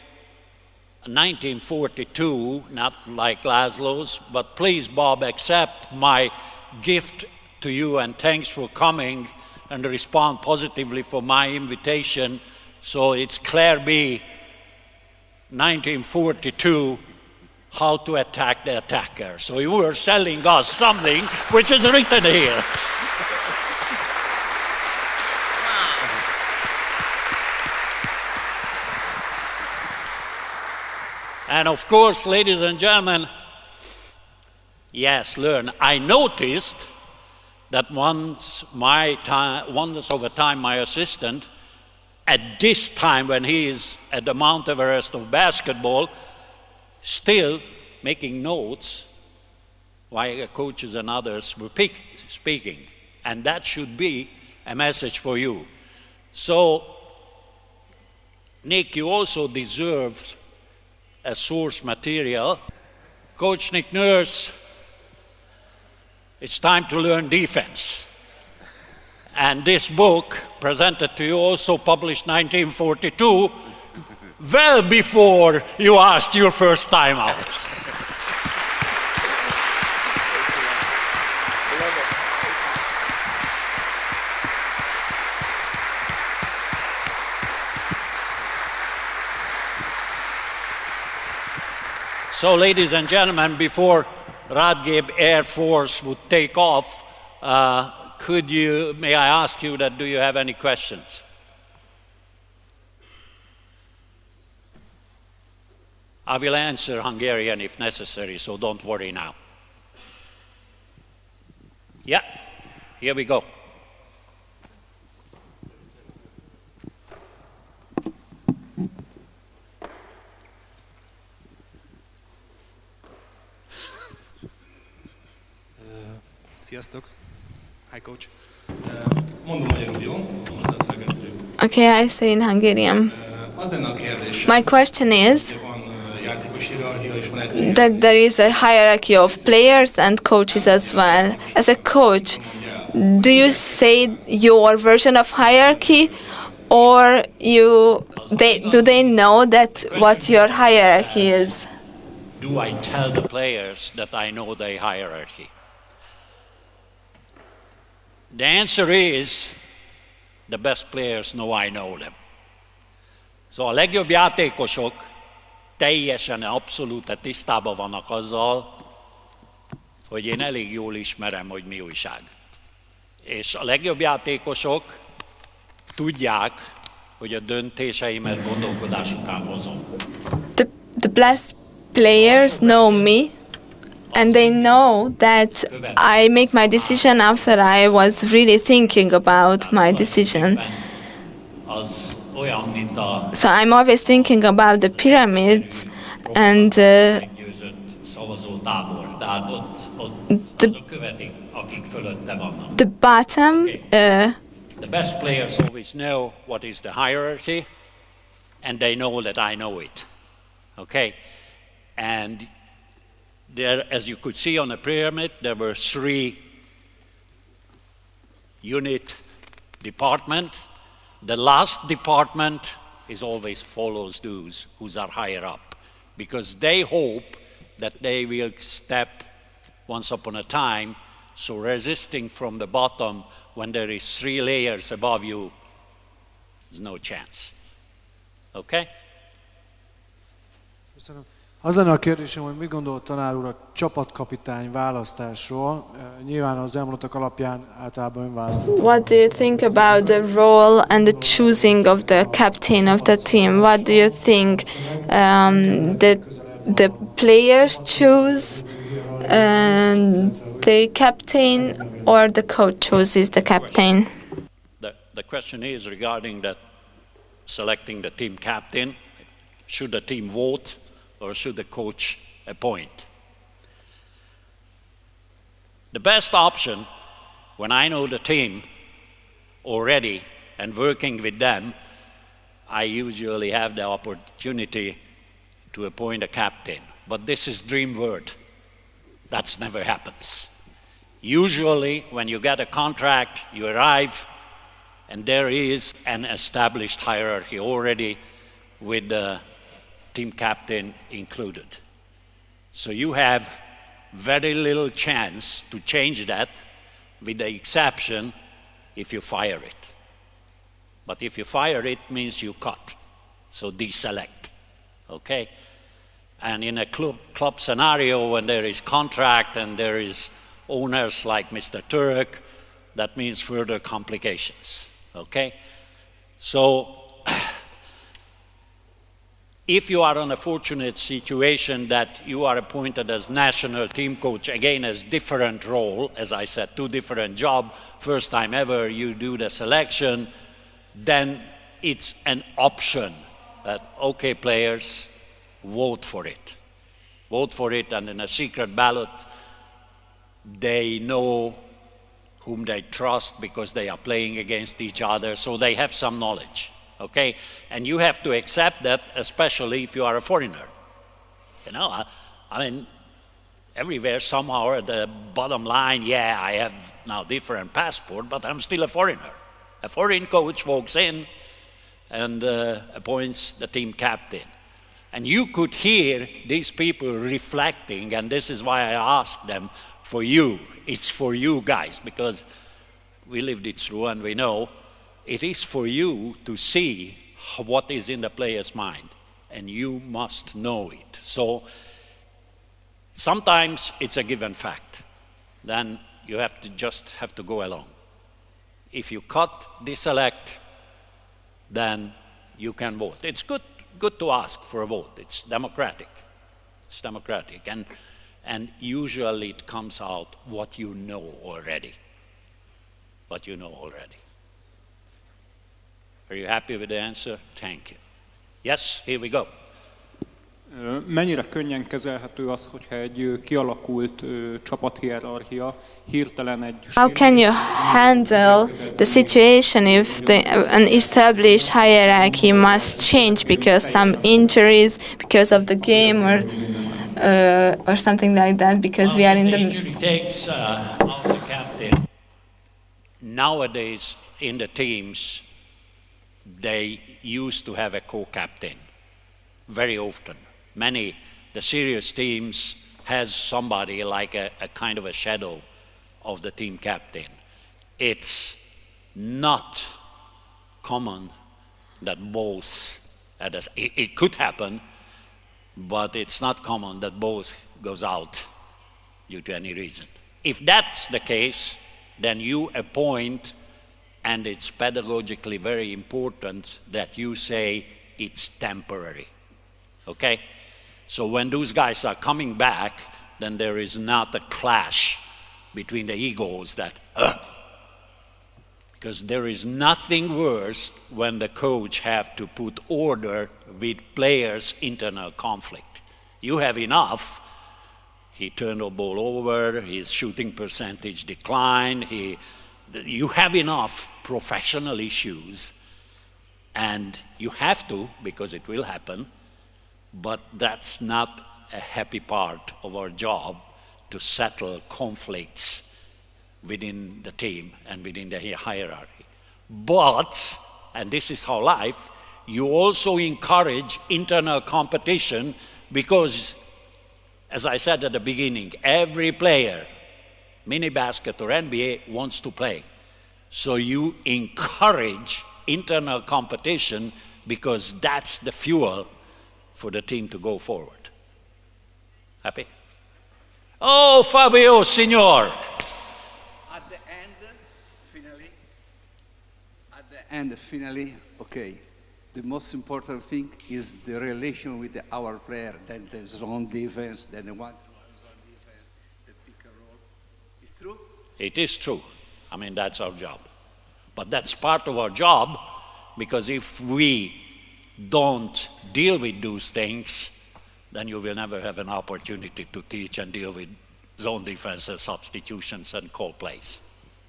1942, not like László's, but please, Bob, accept my gift to you and thanks for coming and respond positively for my invitation. So it's Claire B, 1942, how to attack the attacker. So you were selling us something which is written here. And of course, ladies and gentlemen, yes, learn. I noticed that once of a time my assistant, at this time when he is at the Mount Everest of basketball, still making notes while coaches and others were speaking. And that should be a message for you. So, Nick, you also deserve a source material. Coach Nick Nurse, it's time to learn defense. And this book, presented to you, also published 1942, well before you asked your first time out. So, ladies and gentlemen, before Radgeb Air Force would take off, may I ask you that, do you have any questions? I will answer Hungarian if necessary, so don't worry now. Yeah, here we go. Sziasztok. Hi, coach. Mondom magyarul, jó? Az egyszerűbb. Okay, I say in Hungarian. Az lenne a kérdés. My question is Van játékos hierarchia és van edzői. that there is a hierarchy of players and coaches as well. As a coach, do you say your version of hierarchy, or do they know that what your hierarchy is? Do I tell the players that I know their hierarchy? The answer is, the best players know I know them. Szóval a legjobb játékosok teljesen, abszolút tisztában vannak azzal, hogy én elég jól ismerem, hogy mi újság. És a legjobb játékosok tudják, hogy a döntéseimet gondolkodás után hozom. The best players know me, and they know that I make my decision after I was really thinking about my decision. So I'm always thinking about the pyramids and the bottom. The best players always know what is the hierarchy, and they know that I know it. Okay? And there, as you could see on the pyramid, there were 3 unit departments. The last department is always follows those who are higher up, because they hope that they will step once upon a time, so resisting from the bottom when there is 3 layers above you, there's no chance. Okay? Köszönöm. Az lenne a kérdésem, hogy mit gondolt tanár úr a csapatkapitány választásról? Nyilván az elmondottak alapján általában ön választott. What do you think about the role and the choosing of the captain of the team? What do you think the players choose the captain, or the coach chooses the captain? The question is regarding that selecting the team captain. Should the team vote, or should the coach appoint? The best option, when I know the team already and working with them, I usually have the opportunity to appoint a captain. But this is dream word. That never happens. Usually, when you get a contract, you arrive, and there is an established hierarchy already with the team captain included. So you have very little chance to change that, with the exception if you fire it. But if you fire it, means you cut, so deselect, okay? And in a club scenario, when there is contract and there is owners like Mr. Turek, that means further complications, okay? So if you are in a fortunate situation that you are appointed as national team coach, again as different role, as I said, 2 different jobs, first time ever you do the selection, then it's an option that, okay, players, vote for it. Vote for it, and in a secret ballot, they know whom they trust because they are playing against each other, so they have some knowledge. Okay, and you have to accept that, especially if you are a foreigner. You know, I mean, everywhere somehow at the bottom line, yeah, I have now different passport, but I'm still a foreigner. A foreign coach walks in and appoints the team captain. And you could hear these people reflecting, and this is why I asked them for you. It's for you guys, because we lived it through and we know it is for you to see what is in the player's mind, and you must know it. So sometimes it's a given fact. Then you just have to go along. If you cut, deselect, then you can vote. It's good good to ask for a vote. It's democratic. It's democratic. And usually it comes out what you know already. What you know already. Are you happy with the answer? Thank you. Yes, here we go. Mennyire könnyen kezelhető az, hogyha egy kialakult csapathierarchia hirtelen egy... How can you handle the situation if an established hierarchy must change because some injuries, because of the game, or something like that, because we are in the... Injury takes out the captain. Nowadays, in the teams, they used to have a co-captain very often. The serious teams has somebody like a kind of a shadow of the team captain. It's not common that both, it could happen, but it's not common that both goes out due to any reason. If that's the case, then you appoint, and it's pedagogically very important that you say it's temporary, okay? So when those guys are coming back, then there is not a clash between the egos that, because there is nothing worse when the coach have to put order with players' internal conflict. You have enough. He turned the ball over, his shooting percentage declined, you have enough professional issues, and you have to, because it will happen, but that's not a happy part of our job, to settle conflicts within the team and within the hierarchy. But, and this is how life, you also encourage internal competition, because, as I said at the beginning, every player, mini basket or NBA, wants to play. So you encourage internal competition, because that's the fuel for the team to go forward. Happy? Oh, Fabio, signor! At the end, finally, okay, the most important thing is the relation with our player, then the zone defense, then the one-to-one defense, the pick and roll. It's true? It is true. I mean, that's our job. But that's part of our job, because if we don't deal with those things, then you will never have an opportunity to teach and deal with zone defenses, substitutions, and call plays.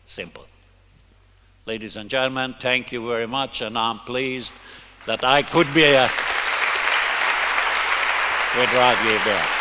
Simple. Ladies and gentlemen, thank you very much, and I'm pleased that I could be with Rajiv there.